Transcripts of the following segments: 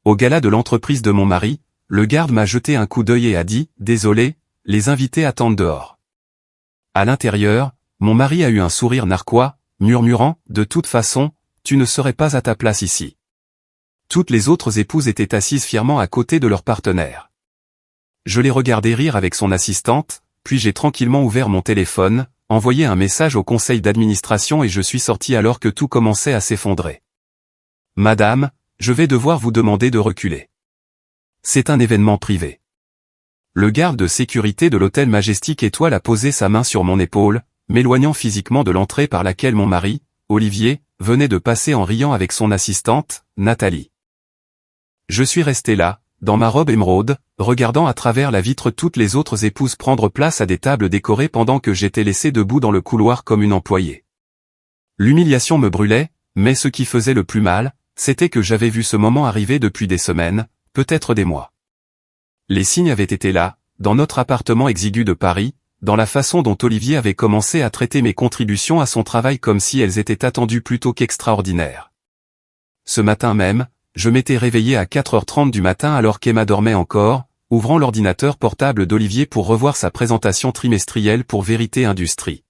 Au gala de l'entreprise de mon mari, le garde m'a jeté un coup d'œil et a dit « Désolé, les invités attendent dehors ». À l'intérieur, mon mari a eu un sourire narquois, murmurant « De toute façon, tu ne serais pas à ta place ici ». Toutes les autres épouses étaient assises fièrement à côté de leur partenaire. Je l'ai regardé rire avec son assistante, puis j'ai tranquillement ouvert mon téléphone, envoyé un message au conseil d'administration et je suis sorti alors que tout commençait à s'effondrer. « Madame, je vais devoir vous demander de reculer. C'est un événement privé. » Le garde de sécurité de l'hôtel Majestic Étoile a posé sa main sur mon épaule, m'éloignant physiquement de l'entrée par laquelle mon mari, Olivier, venait de passer en riant avec son assistante, Nathalie. Je suis resté là, dans ma robe émeraude, regardant à travers la vitre toutes les autres épouses prendre place à des tables décorées pendant que j'étais laissé debout dans le couloir comme une employée. L'humiliation me brûlait, mais ce qui faisait le plus mal, c'était que j'avais vu ce moment arriver depuis des semaines, peut-être des mois. Les signes avaient été là, dans notre appartement exigu de Paris, dans la façon dont Olivier avait commencé à traiter mes contributions à son travail comme si elles étaient attendues plutôt qu'extraordinaires. Ce matin même, je m'étais réveillé à 4h30 du matin alors qu'Emma dormait encore, ouvrant l'ordinateur portable d'Olivier pour revoir sa présentation trimestrielle pour Vérité Industrie.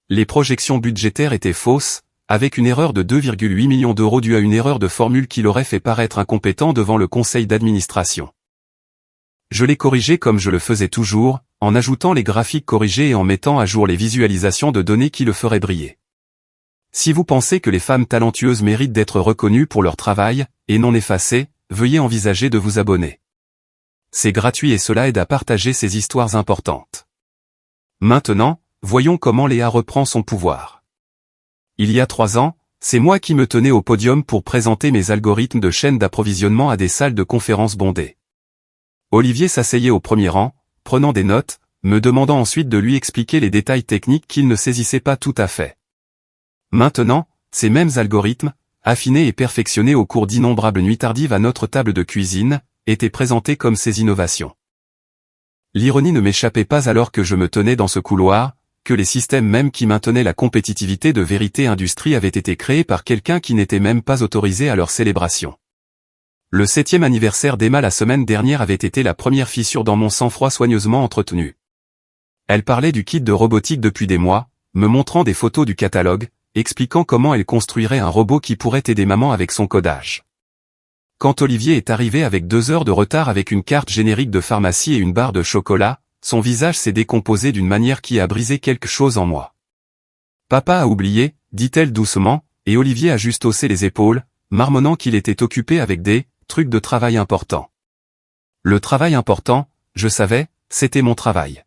Les projections budgétaires étaient fausses, avec une erreur de 2,8 millions d'euros due à une erreur de formule qui l'aurait fait paraître incompétent devant le conseil d'administration. Je l'ai corrigé comme je le faisais toujours, en ajoutant les graphiques corrigés et en mettant à jour les visualisations de données qui le feraient briller. Si vous pensez que les femmes talentueuses méritent d'être reconnues pour leur travail, et non effacées, veuillez envisager de vous abonner. C'est gratuit et cela aide à partager ces histoires importantes. Maintenant, voyons comment Léa reprend son pouvoir. Il y a 3 ans, c'est moi qui me tenais au podium pour présenter mes algorithmes de chaîne d'approvisionnement à des salles de conférences bondées. Olivier s'asseyait au premier rang, prenant des notes, me demandant ensuite de lui expliquer les détails techniques qu'il ne saisissait pas tout à fait. Maintenant, ces mêmes algorithmes, affinés et perfectionnés au cours d'innombrables nuits tardives à notre table de cuisine, étaient présentés comme ces innovations. L'ironie ne m'échappait pas alors que je me tenais dans ce couloir, que les systèmes mêmes qui maintenaient la compétitivité de Vérité Industrie avaient été créés par quelqu'un qui n'était même pas autorisé à leur célébration. Le 7e anniversaire d'Emma la semaine dernière avait été la première fissure dans mon sang-froid soigneusement entretenu. Elle parlait du kit de robotique depuis des mois, me montrant des photos du catalogue, expliquant comment elle construirait un robot qui pourrait aider maman avec son codage. Quand Olivier est arrivé avec 2 heures de retard avec une carte générique de pharmacie et une barre de chocolat, son visage s'est décomposé d'une manière qui a brisé quelque chose en moi. « Papa a oublié », dit-elle doucement, et Olivier a juste haussé les épaules, marmonnant qu'il était occupé avec des trucs de travail importants. Le travail important, je savais, c'était mon travail.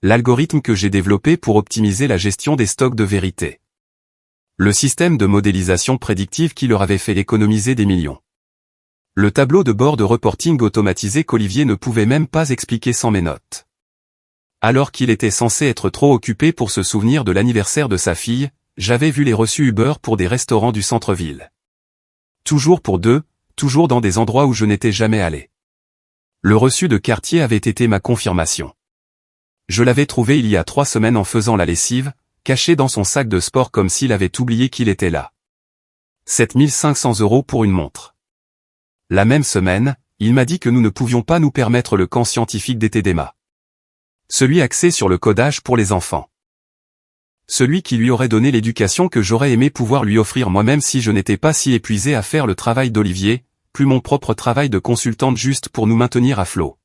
L'algorithme que j'ai développé pour optimiser la gestion des stocks de Vérité. Le système de modélisation prédictive qui leur avait fait économiser des millions. Le tableau de bord de reporting automatisé qu'Olivier ne pouvait même pas expliquer sans mes notes. Alors qu'il était censé être trop occupé pour se souvenir de l'anniversaire de sa fille, j'avais vu les reçus Uber pour des restaurants du centre-ville. Toujours pour 2, toujours dans des endroits où je n'étais jamais allé. Le reçu de quartier avait été ma confirmation. Je l'avais trouvé il y a 3 semaines en faisant la lessive, caché dans son sac de sport comme s'il avait oublié qu'il était là. 7 500 € pour une montre. La même semaine, il m'a dit que nous ne pouvions pas nous permettre le camp scientifique d'été d'Emma. Celui axé sur le codage pour les enfants. Celui qui lui aurait donné l'éducation que j'aurais aimé pouvoir lui offrir moi-même si je n'étais pas si épuisé à faire le travail d'Olivier, plus mon propre travail de consultante juste pour nous maintenir à flot.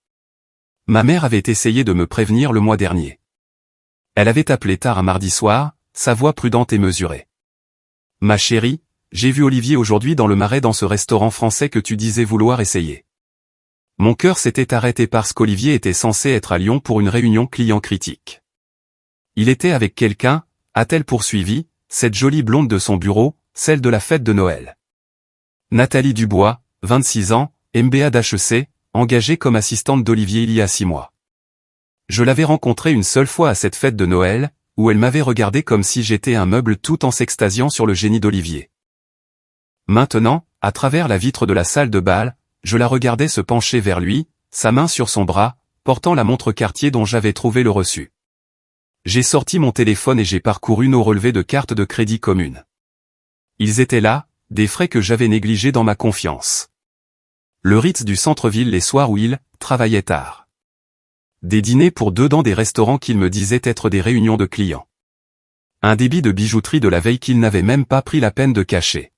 Ma mère avait essayé de me prévenir le mois dernier. Elle avait appelé tard un mardi soir, sa voix prudente et mesurée. « Ma chérie, j'ai vu Olivier aujourd'hui dans le Marais dans ce restaurant français que tu disais vouloir essayer. » Mon cœur s'était arrêté parce qu'Olivier était censé être à Lyon pour une réunion client critique. Il était avec quelqu'un, a-t-elle poursuivi, cette jolie blonde de son bureau, celle de la fête de Noël. Nathalie Dubois, 26 ans, MBA d'HEC, engagée comme assistante d'Olivier il y a 6 mois. Je l'avais rencontrée une seule fois à cette fête de Noël, où elle m'avait regardé comme si j'étais un meuble tout en s'extasiant sur le génie d'Olivier. Maintenant, à travers la vitre de la salle de bal, je la regardais se pencher vers lui, sa main sur son bras, portant la montre Cartier dont j'avais trouvé le reçu. J'ai sorti mon téléphone et j'ai parcouru nos relevés de cartes de crédit communes. Ils étaient là, des frais que j'avais négligés dans ma confiance. Le Ritz du centre-ville les soirs où il travaillait tard. Des dîners pour deux dans des restaurants qu'il me disait être des réunions de clients. Un débit de bijouterie de la veille qu'il n'avait même pas pris la peine de cacher.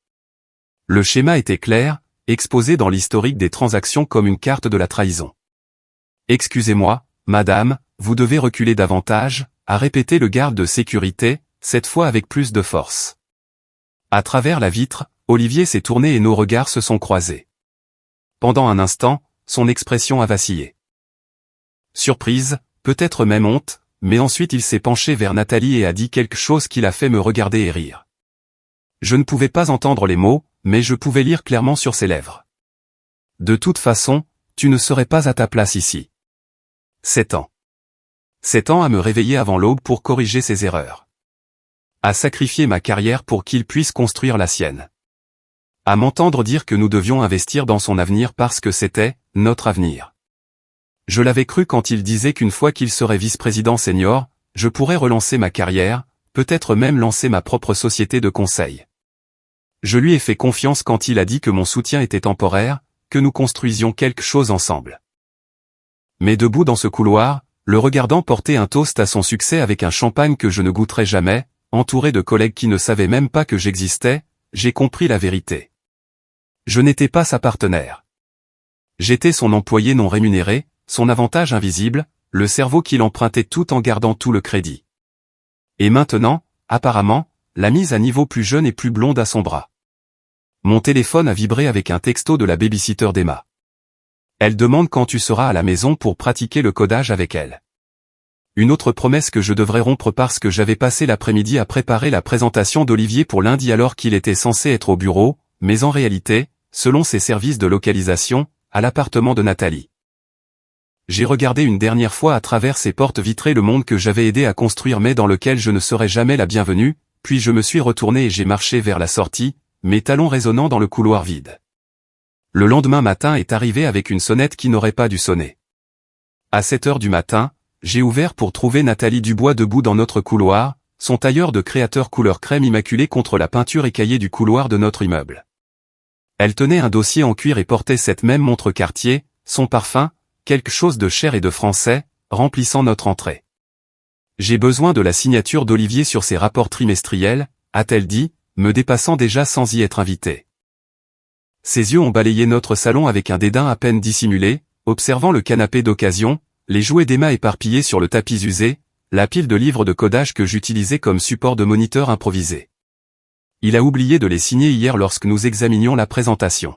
Le schéma était clair, exposé dans l'historique des transactions comme une carte de la trahison. « Excusez-moi, madame, vous devez reculer davantage », a répété le garde de sécurité, cette fois avec plus de force. À travers la vitre, Olivier s'est tourné et nos regards se sont croisés. Pendant un instant, son expression a vacillé. Surprise, peut-être même honte, mais ensuite il s'est penché vers Nathalie et a dit quelque chose qui l'a fait me regarder et rire. Je ne pouvais pas entendre les mots, mais je pouvais lire clairement sur ses lèvres. De toute façon, tu ne serais pas à ta place ici. 7 ans. 7 ans à me réveiller avant l'aube pour corriger ses erreurs. À sacrifier ma carrière pour qu'il puisse construire la sienne. À m'entendre dire que nous devions investir dans son avenir parce que c'était notre avenir. Je l'avais cru quand il disait qu'une fois qu'il serait vice-président senior, je pourrais relancer ma carrière, peut-être même lancer ma propre société de conseil. Je lui ai fait confiance quand il a dit que mon soutien était temporaire, que nous construisions quelque chose ensemble. Mais debout dans ce couloir, le regardant porter un toast à son succès avec un champagne que je ne goûterai jamais, entouré de collègues qui ne savaient même pas que j'existais, j'ai compris la vérité. Je n'étais pas sa partenaire. J'étais son employé non rémunéré, son avantage invisible, le cerveau qu'il empruntait tout en gardant tout le crédit. Et maintenant, apparemment, la mise à niveau plus jeune et plus blonde à son bras. Mon téléphone a vibré avec un texto de la babysitter d'Emma. Elle demande quand tu seras à la maison pour pratiquer le codage avec elle. Une autre promesse que je devrais rompre parce que j'avais passé l'après-midi à préparer la présentation d'Olivier pour lundi alors qu'il était censé être au bureau, mais en réalité, selon ses services de localisation, à l'appartement de Nathalie. J'ai regardé une dernière fois à travers ces portes vitrées le monde que j'avais aidé à construire mais dans lequel je ne serais jamais la bienvenue, puis je me suis retourné et j'ai marché vers la sortie, mes talons résonnant dans le couloir vide. Le lendemain matin est arrivé avec une sonnette qui n'aurait pas dû sonner. À 7 heures du matin, j'ai ouvert pour trouver Nathalie Dubois debout dans notre couloir, son tailleur de créateur couleur crème immaculée contre la peinture écaillée du couloir de notre immeuble. Elle tenait un dossier en cuir et portait cette même montre Cartier, son parfum, quelque chose de cher et de français, remplissant notre entrée. J'ai besoin de la signature d'Olivier sur ses rapports trimestriels, a-t-elle dit, me dépassant déjà sans y être invitée. Ses yeux ont balayé notre salon avec un dédain à peine dissimulé, observant le canapé d'occasion, les jouets d'Emma éparpillés sur le tapis usé, la pile de livres de codage que j'utilisais comme support de moniteur improvisé. Il a oublié de les signer hier lorsque nous examinions la présentation.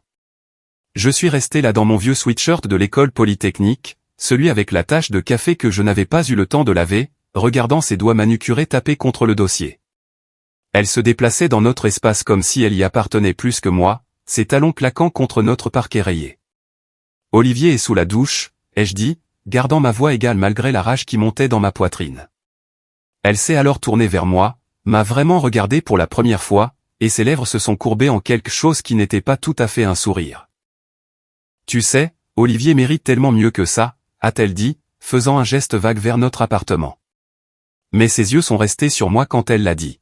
Je suis resté là dans mon vieux sweatshirt de l'école polytechnique, celui avec la tache de café que je n'avais pas eu le temps de laver, regardant ses doigts manucurés taper contre le dossier. Elle se déplaçait dans notre espace comme si elle y appartenait plus que moi, ses talons claquant contre notre parquet rayé. Olivier est sous la douche, ai-je dit, gardant ma voix égale malgré la rage qui montait dans ma poitrine. Elle s'est alors tournée vers moi, m'a vraiment regardé pour la première fois, et ses lèvres se sont courbées en quelque chose qui n'était pas tout à fait un sourire. Tu sais, Olivier mérite tellement mieux que ça, a-t-elle dit, faisant un geste vague vers notre appartement. Mais ses yeux sont restés sur moi quand elle l'a dit.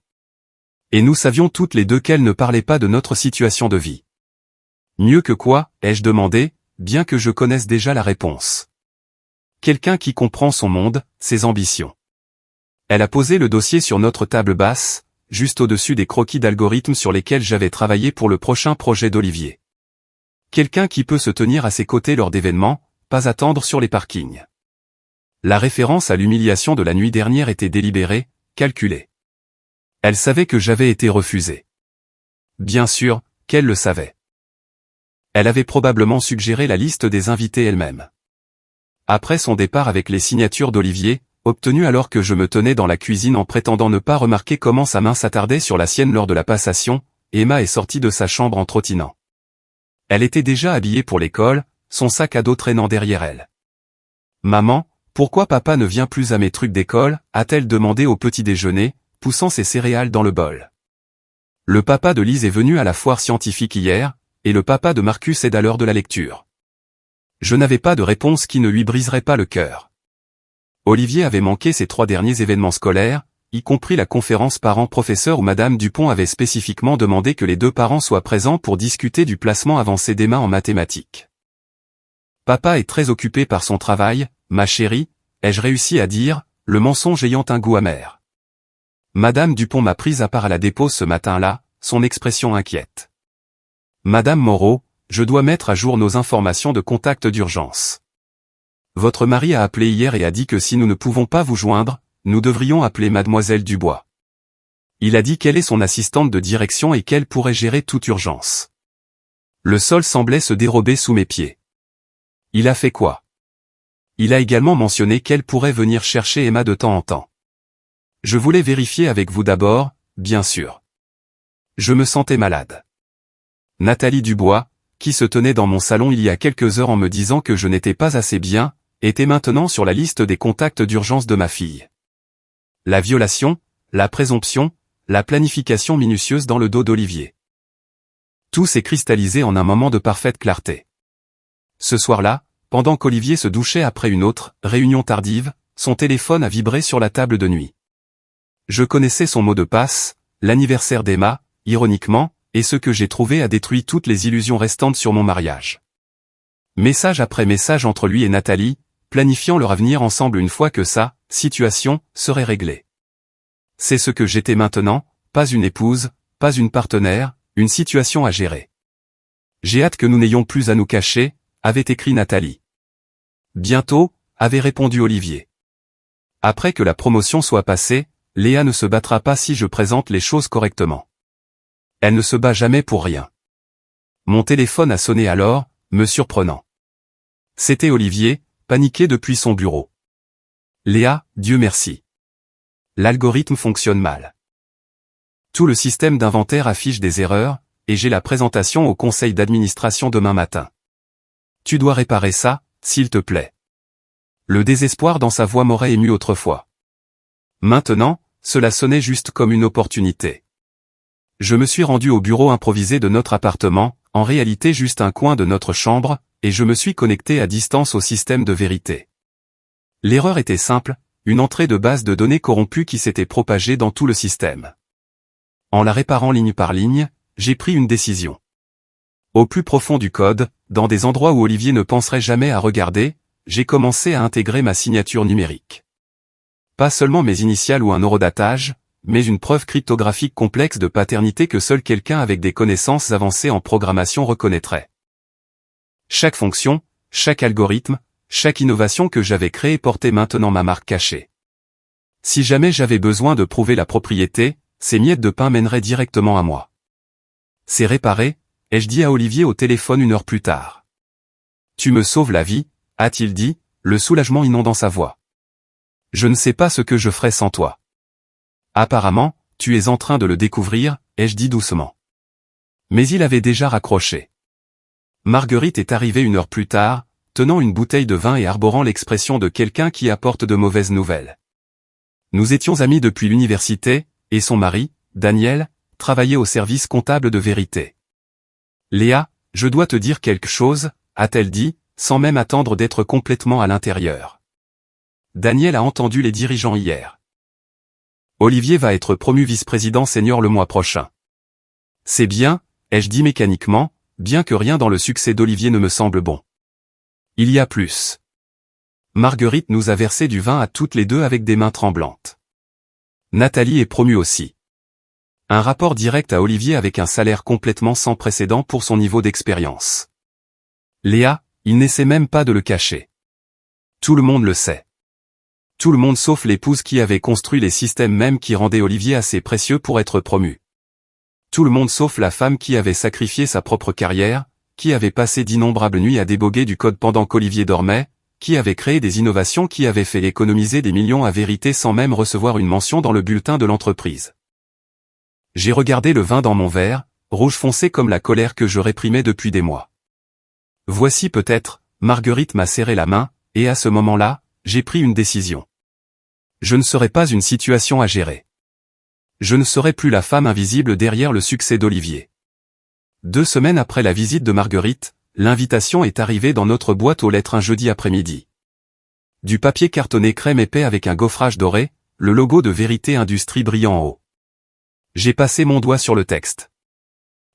Et nous savions toutes les deux qu'elle ne parlait pas de notre situation de vie. Mieux que quoi, ai-je demandé, bien que je connaisse déjà la réponse. Quelqu'un qui comprend son monde, ses ambitions. Elle a posé le dossier sur notre table basse, juste au-dessus des croquis d'algorithmes sur lesquels j'avais travaillé pour le prochain projet d'Olivier. Quelqu'un qui peut se tenir à ses côtés lors d'événements, pas attendre sur les parkings. La référence à l'humiliation de la nuit dernière était délibérée, calculée. Elle savait que j'avais été refusé. Bien sûr, qu'elle le savait. Elle avait probablement suggéré la liste des invités elle-même. Après son départ avec les signatures d'Olivier, obtenues alors que je me tenais dans la cuisine en prétendant ne pas remarquer comment sa main s'attardait sur la sienne lors de la passation, Emma est sortie de sa chambre en trottinant. Elle était déjà habillée pour l'école, son sac à dos traînant derrière elle. « Maman, pourquoi papa ne vient plus à mes trucs d'école ?» a-t-elle demandé au petit déjeuner, poussant ses céréales dans le bol. Le papa de Lise est venu à la foire scientifique hier, et le papa de Marcus aide à l'heure de la lecture. Je n'avais pas de réponse qui ne lui briserait pas le cœur. Olivier avait manqué ses 3 derniers événements scolaires, y compris la conférence parents-professeurs où Madame Dupont avait spécifiquement demandé que les 2 parents soient présents pour discuter du placement avancé d'Emma en mathématiques. Papa est très occupé par son travail, ma chérie, ai-je réussi à dire, le mensonge ayant un goût amer. Madame Dupont m'a prise à part à la dépose ce matin-là, son expression inquiète. Madame Moreau, je dois mettre à jour nos informations de contact d'urgence. Votre mari a appelé hier et a dit que si nous ne pouvons pas vous joindre, nous devrions appeler Mademoiselle Dubois. Il a dit qu'elle est son assistante de direction et qu'elle pourrait gérer toute urgence. Le sol semblait se dérober sous mes pieds. Il a fait quoi? Il a également mentionné qu'elle pourrait venir chercher Emma de temps en temps. Je voulais vérifier avec vous d'abord, bien sûr. Je me sentais malade. Nathalie Dubois, qui se tenait dans mon salon il y a quelques heures en me disant que je n'étais pas assez bien, était maintenant sur la liste des contacts d'urgence de ma fille. La violation, la présomption, la planification minutieuse dans le dos d'Olivier. Tout s'est cristallisé en un moment de parfaite clarté. Ce soir-là, pendant qu'Olivier se douchait après une autre réunion tardive, son téléphone a vibré sur la table de nuit. Je connaissais son mot de passe, l'anniversaire d'Emma, ironiquement, et ce que j'ai trouvé a détruit toutes les illusions restantes sur mon mariage. Message après message entre lui et Nathalie, planifiant leur avenir ensemble une fois que sa situation serait réglée. C'est ce que j'étais maintenant, pas une épouse, pas une partenaire, une situation à gérer. J'ai hâte que nous n'ayons plus à nous cacher, avait écrit Nathalie. Bientôt, avait répondu Olivier. Après que la promotion soit passée, Léa ne se battra pas si je présente les choses correctement. Elle ne se bat jamais pour rien. Mon téléphone a sonné alors, me surprenant. C'était Olivier, paniqué depuis son bureau. Léa, Dieu merci. L'algorithme fonctionne mal. Tout le système d'inventaire affiche des erreurs, et j'ai la présentation au conseil d'administration demain matin. Tu dois réparer ça, s'il te plaît. Le désespoir dans sa voix m'aurait ému autrefois. Maintenant, cela sonnait juste comme une opportunité. Je me suis rendu au bureau improvisé de notre appartement, en réalité juste un coin de notre chambre, et je me suis connecté à distance au système de vérité. L'erreur était simple, une entrée de base de données corrompue qui s'était propagée dans tout le système. En la réparant ligne par ligne, j'ai pris une décision. Au plus profond du code, dans des endroits où Olivier ne penserait jamais à regarder, j'ai commencé à intégrer ma signature numérique. Pas seulement mes initiales ou un horodatage, mais une preuve cryptographique complexe de paternité que seul quelqu'un avec des connaissances avancées en programmation reconnaîtrait. Chaque fonction, chaque algorithme, chaque innovation que j'avais créée portait maintenant ma marque cachée. Si jamais j'avais besoin de prouver la propriété, ces miettes de pain mèneraient directement à moi. C'est réparé, ai-je dit à Olivier au téléphone une heure plus tard. Tu me sauves la vie, a-t-il dit, le soulagement inondant sa voix. Je ne sais pas ce que je ferais sans toi. Apparemment, tu es en train de le découvrir, ai-je dit doucement. Mais il avait déjà raccroché. Marguerite est arrivée une heure plus tard, tenant une bouteille de vin et arborant l'expression de quelqu'un qui apporte de mauvaises nouvelles. Nous étions amis depuis l'université, et son mari, Daniel, travaillait au service comptable de vérité. Léa, je dois te dire quelque chose, a-t-elle dit, sans même attendre d'être complètement à l'intérieur. Daniel a entendu les dirigeants hier. Olivier va être promu vice-président senior le mois prochain. C'est bien, ai-je dit mécaniquement, bien que rien dans le succès d'Olivier ne me semble bon. Il y a plus. Marguerite nous a versé du vin à toutes les deux avec des mains tremblantes. Nathalie est promue aussi. Un rapport direct à Olivier avec un salaire complètement sans précédent pour son niveau d'expérience. Léa, il n'essaie même pas de le cacher. Tout le monde le sait. Tout le monde sauf l'épouse qui avait construit les systèmes mêmes qui rendaient Olivier assez précieux pour être promu. Tout le monde sauf la femme qui avait sacrifié sa propre carrière, qui avait passé d'innombrables nuits à déboguer du code pendant qu'Olivier dormait, qui avait créé des innovations qui avaient fait économiser des millions à vérité sans même recevoir une mention dans le bulletin de l'entreprise. J'ai regardé le vin dans mon verre, rouge foncé comme la colère que je réprimais depuis des mois. Voici peut-être, Marguerite m'a serré la main, et à ce moment-là, j'ai pris une décision. Je ne serai pas une situation à gérer. Je ne serai plus la femme invisible derrière le succès d'Olivier. 2 semaines après la visite de Marguerite, l'invitation est arrivée dans notre boîte aux lettres un jeudi après-midi. Du papier cartonné crème épais avec un gaufrage doré, le logo de Vérité Industrie brillant en haut. J'ai passé mon doigt sur le texte.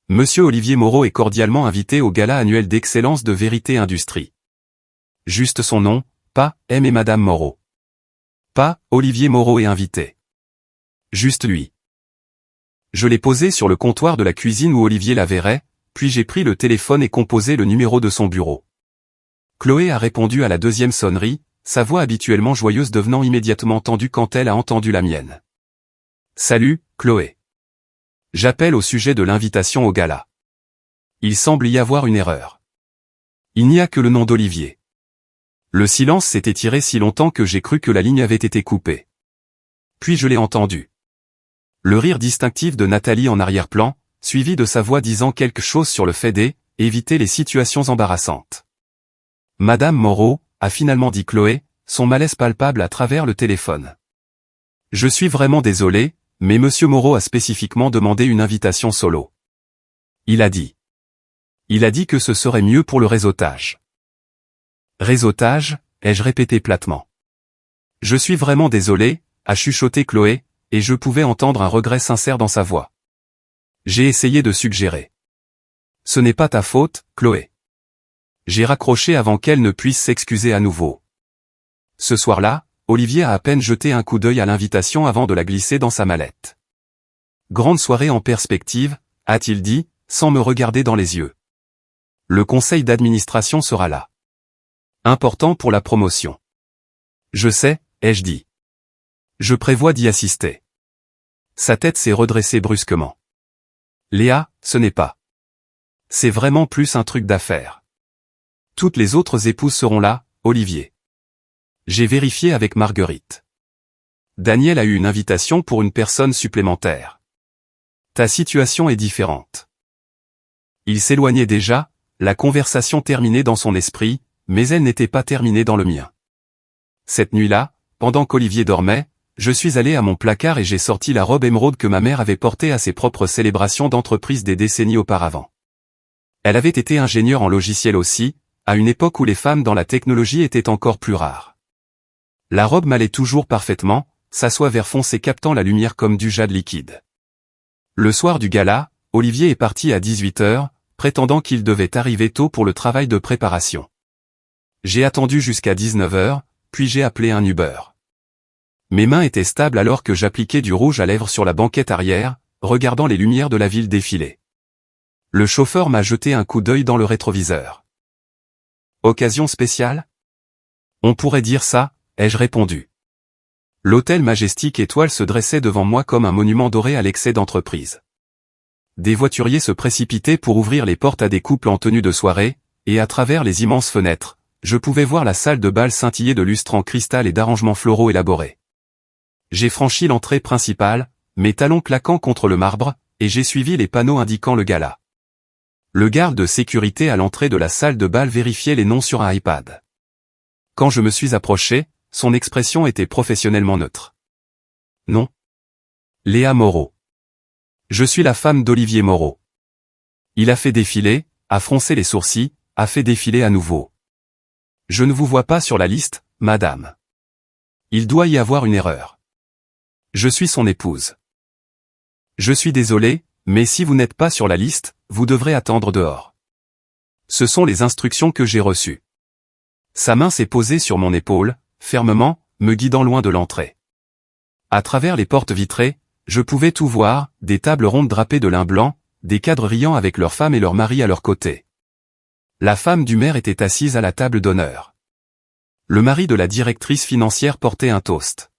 Monsieur Olivier Moreau est cordialement invité au gala annuel d'excellence de Vérité Industrie. Juste son nom, pas « M et Madame Moreau ». Pas « Olivier Moreau est invité ». Juste lui. Je l'ai posé sur le comptoir de la cuisine où Olivier la verrait, puis j'ai pris le téléphone et composé le numéro de son bureau. Chloé a répondu à la deuxième sonnerie, sa voix habituellement joyeuse devenant immédiatement tendue quand elle a entendu la mienne. « Salut, Chloé. J'appelle au sujet de l'invitation au gala. Il semble y avoir une erreur. Il n'y a que le nom d'Olivier. » Le silence s'est étiré si longtemps que j'ai cru que la ligne avait été coupée. Puis je l'ai entendu. Le rire distinctif de Nathalie en arrière-plan, suivi de sa voix disant quelque chose sur le fait d'éviter les situations embarrassantes. « Madame Moreau », a finalement dit Chloé, son malaise palpable à travers le téléphone. « Je suis vraiment désolé, mais Monsieur Moreau a spécifiquement demandé une invitation solo. Il a dit que ce serait mieux pour le réseautage. » Réseautage, ai-je répété platement. « Je suis vraiment désolé », a chuchoté Chloé, et je pouvais entendre un regret sincère dans sa voix. J'ai essayé de suggérer. « Ce n'est pas ta faute, Chloé. » J'ai raccroché avant qu'elle ne puisse s'excuser à nouveau. Ce soir-là, Olivier a à peine jeté un coup d'œil à l'invitation avant de la glisser dans sa mallette. « Grande soirée en perspective », a-t-il dit, sans me regarder dans les yeux. « Le conseil d'administration sera là. Important pour la promotion. »« Je sais », ai-je dit. « Je prévois d'y assister. » Sa tête s'est redressée brusquement. « Léa, ce n'est pas. C'est vraiment plus un truc d'affaires. Toutes les autres épouses seront là, Olivier. J'ai vérifié avec Marguerite. Daniel a eu une invitation pour une personne supplémentaire. Ta situation est différente. » Il s'éloignait déjà, la conversation terminée dans son esprit, mais elle n'était pas terminée dans le mien. Cette nuit-là, pendant qu'Olivier dormait, je suis allé à mon placard et j'ai sorti la robe émeraude que ma mère avait portée à ses propres célébrations d'entreprise des décennies auparavant. Elle avait été ingénieure en logiciel aussi, à une époque où les femmes dans la technologie étaient encore plus rares. La robe m'allait toujours parfaitement, sa soie vert foncé captant la lumière comme du jade liquide. Le soir du gala, Olivier est parti à 18h, prétendant qu'il devait arriver tôt pour le travail de préparation. J'ai attendu jusqu'à 19h, puis j'ai appelé un Uber. Mes mains étaient stables alors que j'appliquais du rouge à lèvres sur la banquette arrière, regardant les lumières de la ville défiler. Le chauffeur m'a jeté un coup d'œil dans le rétroviseur. Occasion spéciale ? On pourrait dire ça, ai-je répondu. L'hôtel Majestic Étoile se dressait devant moi comme un monument doré à l'excès d'entreprise. Des voituriers se précipitaient pour ouvrir les portes à des couples en tenue de soirée, et à travers les immenses fenêtres, je pouvais voir la salle de bal scintiller de lustres en cristal et d'arrangements floraux élaborés. J'ai franchi l'entrée principale, mes talons claquant contre le marbre, et j'ai suivi les panneaux indiquant le gala. Le garde de sécurité à l'entrée de la salle de bal vérifiait les noms sur un iPad. Quand je me suis approché, son expression était professionnellement neutre. Non. Léa Moreau. Je suis la femme d'Olivier Moreau. Il a fait défiler, a froncé les sourcils, a fait défiler à nouveau. Je ne vous vois pas sur la liste, madame. Il doit y avoir une erreur. Je suis son épouse. Je suis désolé, mais si vous n'êtes pas sur la liste, vous devrez attendre dehors. Ce sont les instructions que j'ai reçues. Sa main s'est posée sur mon épaule, fermement, me guidant loin de l'entrée. À travers les portes vitrées, je pouvais tout voir, des tables rondes drapées de lin blanc, des cadres riant avec leurs femmes et leurs maris à leur côté. La femme du maire était assise à la table d'honneur. Le mari de la directrice financière portait un toast.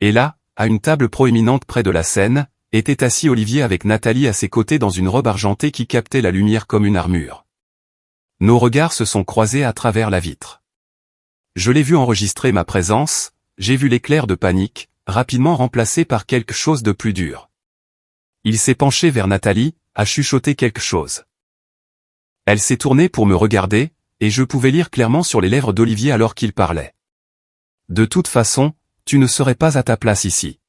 Et là, à une table proéminente près de la scène, était assis Olivier avec Nathalie à ses côtés dans une robe argentée qui captait la lumière comme une armure. Nos regards se sont croisés à travers la vitre. Je l'ai vu enregistrer ma présence, j'ai vu l'éclair de panique, rapidement remplacé par quelque chose de plus dur. Il s'est penché vers Nathalie, a chuchoté quelque chose. Elle s'est tournée pour me regarder, et je pouvais lire clairement sur les lèvres d'Olivier alors qu'il parlait. De toute façon, tu ne serais pas à ta place ici.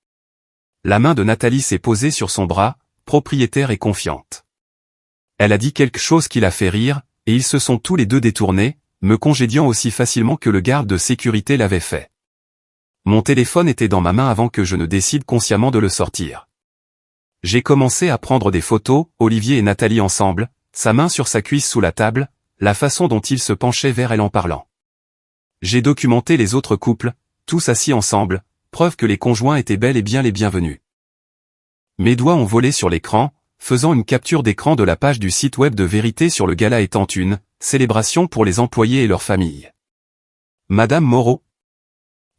La main de Nathalie s'est posée sur son bras, propriétaire et confiante. Elle a dit quelque chose qui l'a fait rire, et ils se sont tous les deux détournés, me congédiant aussi facilement que le garde de sécurité l'avait fait. Mon téléphone était dans ma main avant que je ne décide consciemment de le sortir. J'ai commencé à prendre des photos, Olivier et Nathalie ensemble, sa main sur sa cuisse sous la table, la façon dont il se penchait vers elle en parlant. J'ai documenté les autres couples, tous assis ensemble, preuve que les conjoints étaient bel et bien les bienvenus. Mes doigts ont volé sur l'écran, faisant une capture d'écran de la page du site web de Vérité sur le gala étant une célébration pour les employés et leurs familles. Madame Moreau.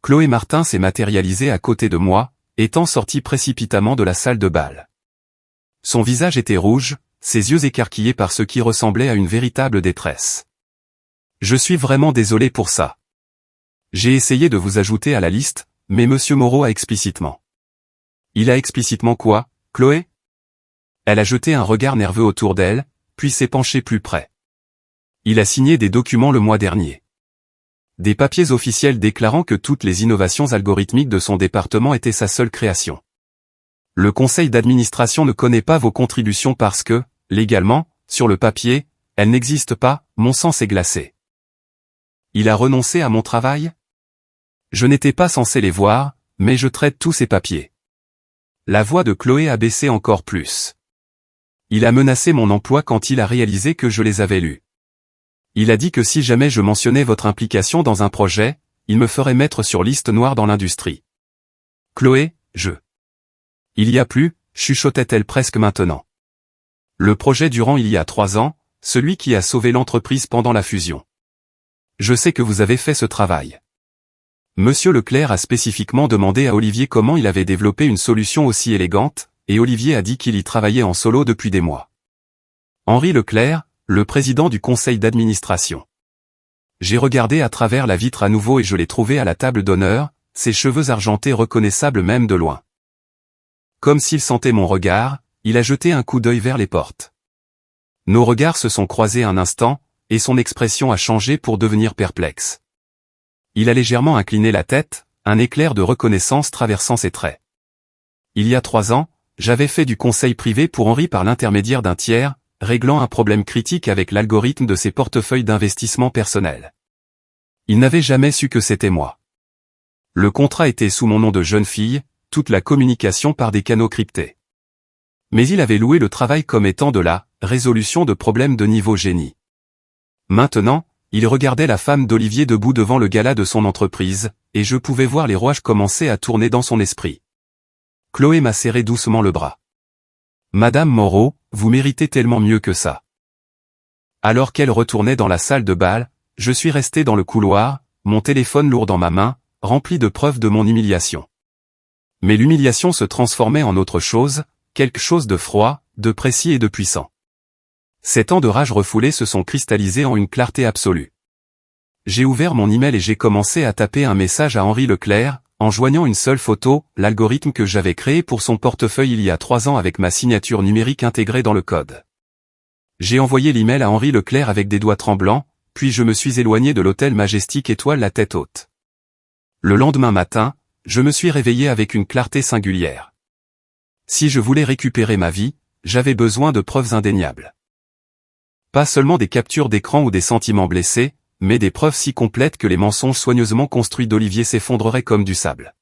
Chloé Martin s'est matérialisée à côté de moi, étant sortie précipitamment de la salle de bal. Son visage était rouge, ses yeux écarquillés par ce qui ressemblait à une véritable détresse. Je suis vraiment désolé pour ça. J'ai essayé de vous ajouter à la liste, mais Monsieur Moreau a explicitement. Il a explicitement quoi, Chloé? Elle a jeté un regard nerveux autour d'elle, puis s'est penchée plus près. Il a signé des documents le mois dernier. Des papiers officiels déclarant que toutes les innovations algorithmiques de son département étaient sa seule création. Le conseil d'administration ne connaît pas vos contributions parce que, légalement, sur le papier, elles n'existent pas, mon sang s'est glacé. Il a renoncé à mon travail? Je n'étais pas censé les voir, mais je traite tous ces papiers. La voix de Chloé a baissé encore plus. Il a menacé mon emploi quand il a réalisé que je les avais lus. Il a dit que si jamais je mentionnais votre implication dans un projet, il me ferait mettre sur liste noire dans l'industrie. Chloé, Il y a plus, chuchotait-elle presque maintenant. Le projet durant il y a 3 ans, celui qui a sauvé l'entreprise pendant la fusion. Je sais que vous avez fait ce travail. Monsieur Leclerc a spécifiquement demandé à Olivier comment il avait développé une solution aussi élégante, et Olivier a dit qu'il y travaillait en solo depuis des mois. Henri Leclerc, le président du conseil d'administration. J'ai regardé à travers la vitre à nouveau et je l'ai trouvé à la table d'honneur, ses cheveux argentés reconnaissables même de loin. Comme s'il sentait mon regard, il a jeté un coup d'œil vers les portes. Nos regards se sont croisés un instant, et son expression a changé pour devenir perplexe. Il a légèrement incliné la tête, un éclair de reconnaissance traversant ses traits. Il y a 3 ans, j'avais fait du conseil privé pour Henri par l'intermédiaire d'un tiers, réglant un problème critique avec l'algorithme de ses portefeuilles d'investissement personnels. Il n'avait jamais su que c'était moi. Le contrat était sous mon nom de jeune fille, toute la communication par des canaux cryptés. Mais il avait loué le travail comme étant de la résolution de problèmes de niveau génie. Maintenant, il regardait la femme d'Olivier debout devant le gala de son entreprise, et je pouvais voir les rouages commencer à tourner dans son esprit. Chloé m'a serré doucement le bras. Madame Moreau, vous méritez tellement mieux que ça. Alors qu'elle retournait dans la salle de bal, je suis resté dans le couloir, mon téléphone lourd dans ma main, rempli de preuves de mon humiliation. Mais l'humiliation se transformait en autre chose, quelque chose de froid, de précis et de puissant. Ces temps de rage refoulée se sont cristallisés en une clarté absolue. J'ai ouvert mon email et j'ai commencé à taper un message à Henri Leclerc, en joignant une seule photo, l'algorithme que j'avais créé pour son portefeuille il y a 3 ans avec ma signature numérique intégrée dans le code. J'ai envoyé l'email à Henri Leclerc avec des doigts tremblants, puis je me suis éloigné de l'hôtel Majestic Étoile la tête haute. Le lendemain matin, je me suis réveillé avec une clarté singulière. Si je voulais récupérer ma vie, j'avais besoin de preuves indéniables. Pas seulement des captures d'écran ou des sentiments blessés, mais des preuves si complètes que les mensonges soigneusement construits d'Olivier s'effondreraient comme du sable.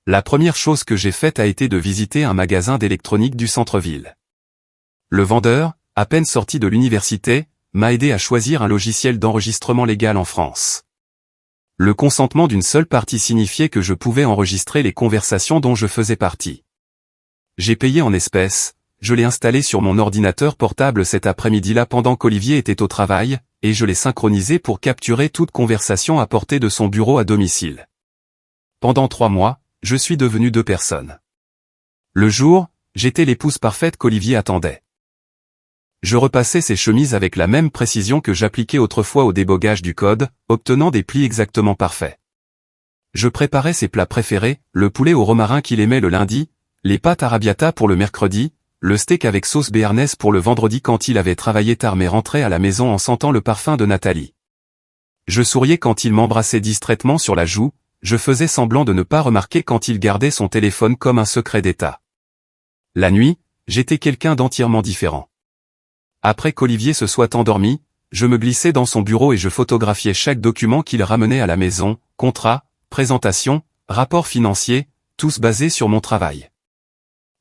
La première chose que j'ai faite a été de visiter un magasin d'électronique du centre-ville. Le vendeur, à peine sorti de l'université, m'a aidé à choisir un logiciel d'enregistrement légal en France. Le consentement d'une seule partie signifiait que je pouvais enregistrer les conversations dont je faisais partie. J'ai payé en espèces, je l'ai installé sur mon ordinateur portable cet après-midi-là pendant qu'Olivier était au travail, et je l'ai synchronisé pour capturer toute conversation à portée de son bureau à domicile. Pendant 3 mois, je suis devenu 2 personnes. Le jour, j'étais l'épouse parfaite qu'Olivier attendait. Je repassais ses chemises avec la même précision que j'appliquais autrefois au débogage du code, obtenant des plis exactement parfaits. Je préparais ses plats préférés, le poulet au romarin qu'il aimait le lundi, les pâtes arrabbiata pour le mercredi, le steak avec sauce béarnaise pour le vendredi quand il avait travaillé tard mais rentrait à la maison en sentant le parfum de Nathalie. Je souriais quand il m'embrassait distraitement sur la joue, je faisais semblant de ne pas remarquer quand il gardait son téléphone comme un secret d'État. La nuit, j'étais quelqu'un d'entièrement différent. Après qu'Olivier se soit endormi, je me glissais dans son bureau et je photographiais chaque document qu'il ramenait à la maison, contrat, présentation, rapport financier, tous basés sur mon travail.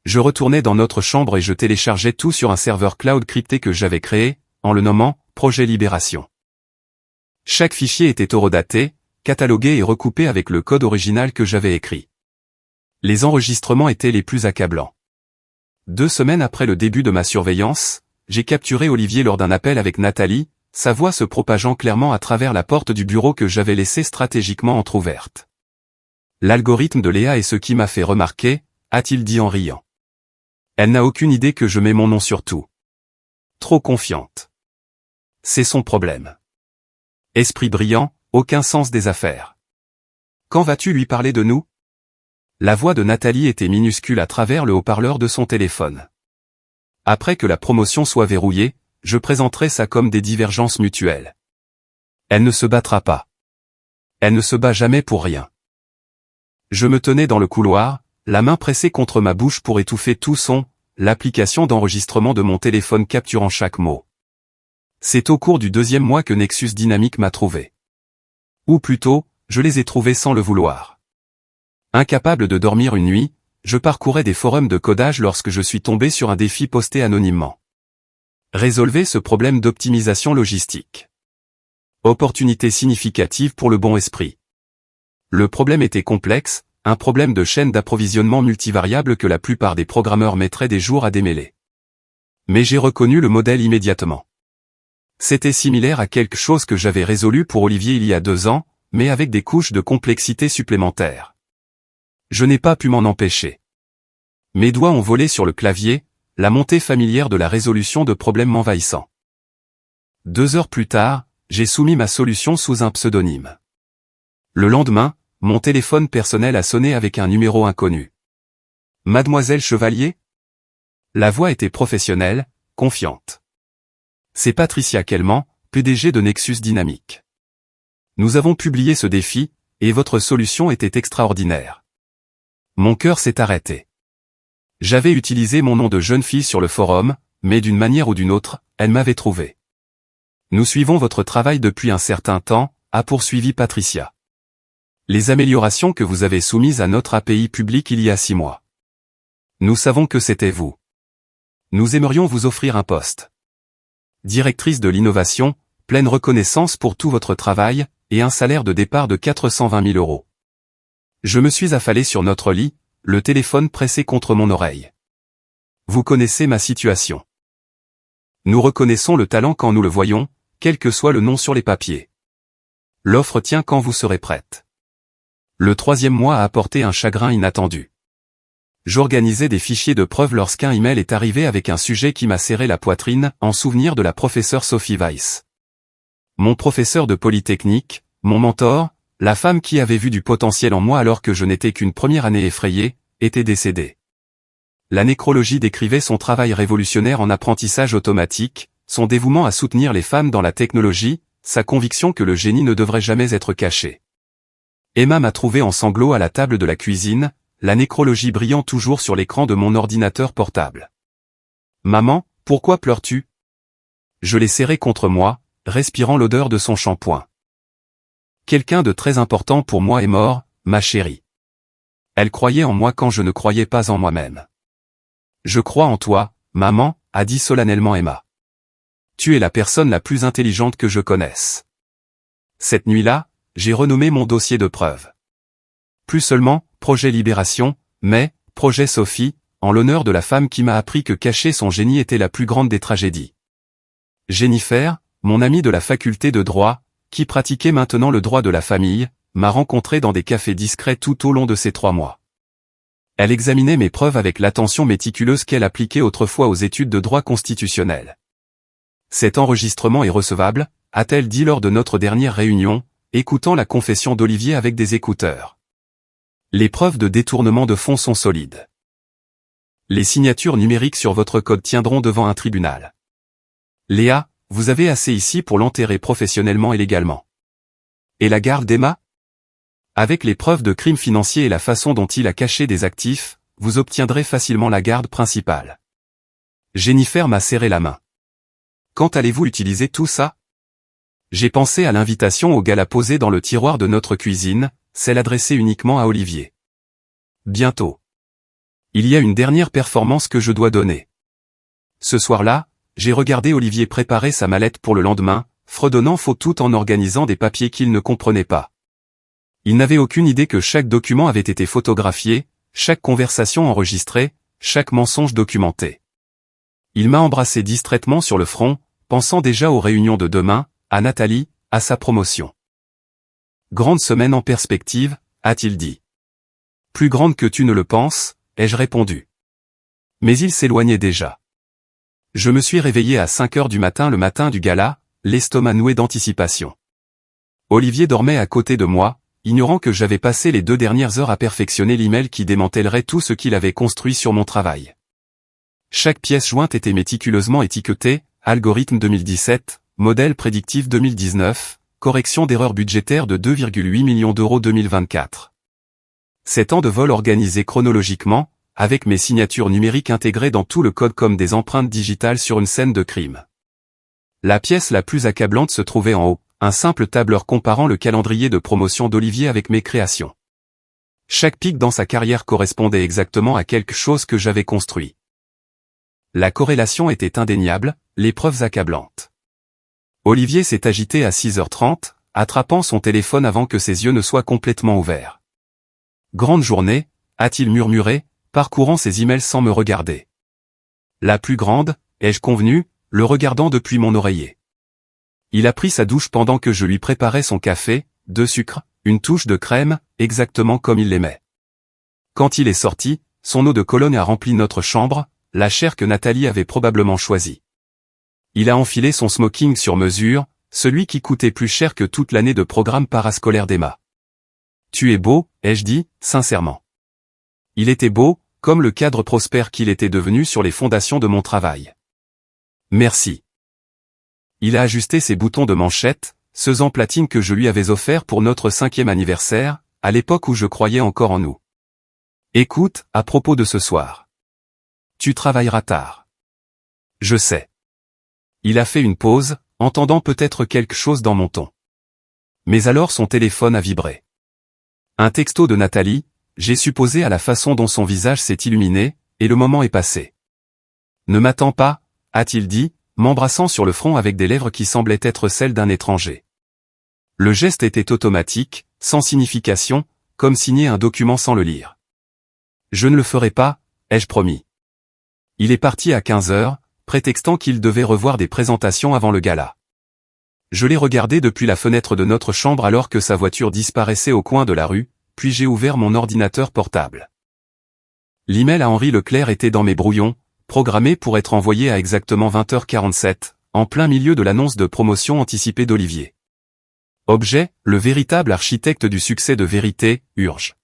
Je retournais dans notre chambre et je téléchargeais tout sur un serveur cloud crypté que j'avais créé, en le nommant « Projet Libération ». Chaque fichier était horodaté, catalogués et recoupés avec le code original que j'avais écrit. Les enregistrements étaient les plus accablants. 2 semaines après le début de ma surveillance, j'ai capturé Olivier lors d'un appel avec Nathalie, sa voix se propageant clairement à travers la porte du bureau que j'avais laissée stratégiquement entr'ouverte. L'algorithme de Léa est ce qui m'a fait remarquer, a-t-il dit en riant. Elle n'a aucune idée que je mets mon nom sur tout. Trop confiante. C'est son problème. Esprit brillant, aucun sens des affaires. Quand vas-tu lui parler de nous? La voix de Nathalie était minuscule à travers le haut-parleur de son téléphone. Après que la promotion soit verrouillée, je présenterai ça comme des divergences mutuelles. Elle ne se battra pas. Elle ne se bat jamais pour rien. Je me tenais dans le couloir, la main pressée contre ma bouche pour étouffer tout son, l'application d'enregistrement de mon téléphone capturant chaque mot. C'est au cours du 2e mois que Nexus Dynamics m'a trouvé. Ou plutôt, je les ai trouvés sans le vouloir. Incapable de dormir une nuit, je parcourais des forums de codage lorsque je suis tombé sur un défi posté anonymement. Résolvez ce problème d'optimisation logistique. Opportunité significative pour le bon esprit. Le problème était complexe, un problème de chaîne d'approvisionnement multivariable que la plupart des programmeurs mettraient des jours à démêler. Mais j'ai reconnu le modèle immédiatement. C'était similaire à quelque chose que j'avais résolu pour Olivier il y a 2 ans, mais avec des couches de complexité supplémentaires. Je n'ai pas pu m'en empêcher. Mes doigts ont volé sur le clavier, la montée familière de la résolution de problèmes m'envahissant. 2 heures plus tard, j'ai soumis ma solution sous un pseudonyme. Le lendemain, mon téléphone personnel a sonné avec un numéro inconnu. Mademoiselle Chevalier? La voix était professionnelle, confiante. C'est Patricia Kelman, PDG de Nexus Dynamics. Nous avons publié ce défi, et votre solution était extraordinaire. Mon cœur s'est arrêté. J'avais utilisé mon nom de jeune fille sur le forum, mais d'une manière ou d'une autre, elle m'avait trouvé. Nous suivons votre travail depuis un certain temps, a poursuivi Patricia. Les améliorations que vous avez soumises à notre API publique il y a 6 mois. Nous savons que c'était vous. Nous aimerions vous offrir un poste. Directrice de l'innovation, pleine reconnaissance pour tout votre travail, et un salaire de départ de 420 000 €. Je me suis affalé sur notre lit, le téléphone pressé contre mon oreille. Vous connaissez ma situation. Nous reconnaissons le talent quand nous le voyons, quel que soit le nom sur les papiers. L'offre tient quand vous serez prête. Le 3e mois a apporté un chagrin inattendu. J'organisais des fichiers de preuves lorsqu'un email est arrivé avec un sujet qui m'a serré la poitrine, en souvenir de la professeure Sophie Weiss. Mon professeur de Polytechnique, mon mentor, la femme qui avait vu du potentiel en moi alors que je n'étais qu'une première année effrayée, était décédée. La nécrologie décrivait son travail révolutionnaire en apprentissage automatique, son dévouement à soutenir les femmes dans la technologie, sa conviction que le génie ne devrait jamais être caché. Emma m'a trouvé en sanglots à la table de la cuisine, la nécrologie brillant toujours sur l'écran de mon ordinateur portable. « Maman, pourquoi pleures-tu » Je l'ai serrée contre moi, respirant l'odeur de son shampoing. Quelqu'un de très important pour moi est mort, ma chérie. Elle croyait en moi quand je ne croyais pas en moi-même. Je crois en toi, maman, a dit solennellement Emma. Tu es la personne la plus intelligente que je connaisse. Cette nuit-là, j'ai renommé mon dossier de preuve. Plus seulement, projet Libération, mais, projet Sophie, en l'honneur de la femme qui m'a appris que cacher son génie était la plus grande des tragédies. Jennifer, mon amie de la faculté de droit, qui pratiquait maintenant le droit de la famille, m'a rencontré dans des cafés discrets tout au long de ces 3 mois. Elle examinait mes preuves avec l'attention méticuleuse qu'elle appliquait autrefois aux études de droit constitutionnel. Cet enregistrement est recevable, a-t-elle dit lors de notre dernière réunion, écoutant la confession d'Olivier avec des écouteurs. Les preuves de détournement de fonds sont solides. Les signatures numériques sur votre code tiendront devant un tribunal. Léa, vous avez assez ici pour l'enterrer professionnellement et légalement. Et la garde d'Emma? Avec les preuves de crimes financiers et la façon dont il a caché des actifs, vous obtiendrez facilement la garde principale. Jennifer m'a serré la main. Quand allez-vous utiliser tout ça? J'ai pensé à l'invitation au gala posée dans le tiroir de notre cuisine, celle adressée uniquement à Olivier. Bientôt. Il y a une dernière performance que je dois donner. Ce soir-là, j'ai regardé Olivier préparer sa mallette pour le lendemain, fredonnant faux tout en organisant des papiers qu'il ne comprenait pas. Il n'avait aucune idée que chaque document avait été photographié, chaque conversation enregistrée, chaque mensonge documenté. Il m'a embrassé distraitement sur le front, pensant déjà aux réunions de demain, à Nathalie, à sa promotion. Grande semaine en perspective, a-t-il dit. Plus grande que tu ne le penses, ai-je répondu. Mais il s'éloignait déjà. Je me suis réveillé à 5 heures du matin le matin du gala, l'estomac noué d'anticipation. Olivier dormait à côté de moi, ignorant que j'avais passé les 2 dernières heures à perfectionner l'email qui démantèlerait tout ce qu'il avait construit sur mon travail. Chaque pièce jointe était méticuleusement étiquetée, algorithme 2017, modèle prédictif 2019, correction d'erreurs budgétaires de 2,8 millions d'euros 2024. 7 ans de vol organisés chronologiquement, avec mes signatures numériques intégrées dans tout le code comme des empreintes digitales sur une scène de crime. La pièce la plus accablante se trouvait en haut, un simple tableur comparant le calendrier de promotion d'Olivier avec mes créations. Chaque pic dans sa carrière correspondait exactement à quelque chose que j'avais construit. La corrélation était indéniable, les preuves accablantes. Olivier s'est agité à 6h30, attrapant son téléphone avant que ses yeux ne soient complètement ouverts. Grande journée, a-t-il murmuré, parcourant ses emails sans me regarder. La plus grande, ai-je convenu, le regardant depuis mon oreiller. Il a pris sa douche pendant que je lui préparais son café, 2 sucres, une touche de crème, exactement comme il l'aimait. Quand il est sorti, son eau de Cologne a rempli notre chambre, la chair que Nathalie avait probablement choisie. Il a enfilé son smoking sur mesure, celui qui coûtait plus cher que toute l'année de programme parascolaire d'Emma. Tu es beau, ai-je dit, sincèrement. Il était beau, comme le cadre prospère qu'il était devenu sur les fondations de mon travail. Merci. Il a ajusté ses boutons de manchette, ceux en platine que je lui avais offerts pour notre 5e anniversaire, à l'époque où je croyais encore en nous. Écoute, à propos de ce soir. Tu travailleras tard. Je sais. Il a fait une pause, entendant peut-être quelque chose dans mon ton. Mais alors son téléphone a vibré. Un texto de Nathalie, j'ai supposé à la façon dont son visage s'est illuminé, et le moment est passé. Ne m'attends pas, a-t-il dit, m'embrassant sur le front avec des lèvres qui semblaient être celles d'un étranger. Le geste était automatique, sans signification, comme signer un document sans le lire. Je ne le ferai pas, ai-je promis. Il est parti à 15h, prétextant qu'il devait revoir des présentations avant le gala. Je l'ai regardé depuis la fenêtre de notre chambre alors que sa voiture disparaissait au coin de la rue, puis j'ai ouvert mon ordinateur portable. L'email à Henri Leclerc était dans mes brouillons, programmé pour être envoyé à exactement 20h47, en plein milieu de l'annonce de promotion anticipée d'Olivier. Objet, le véritable architecte du succès de Vérité, Urge.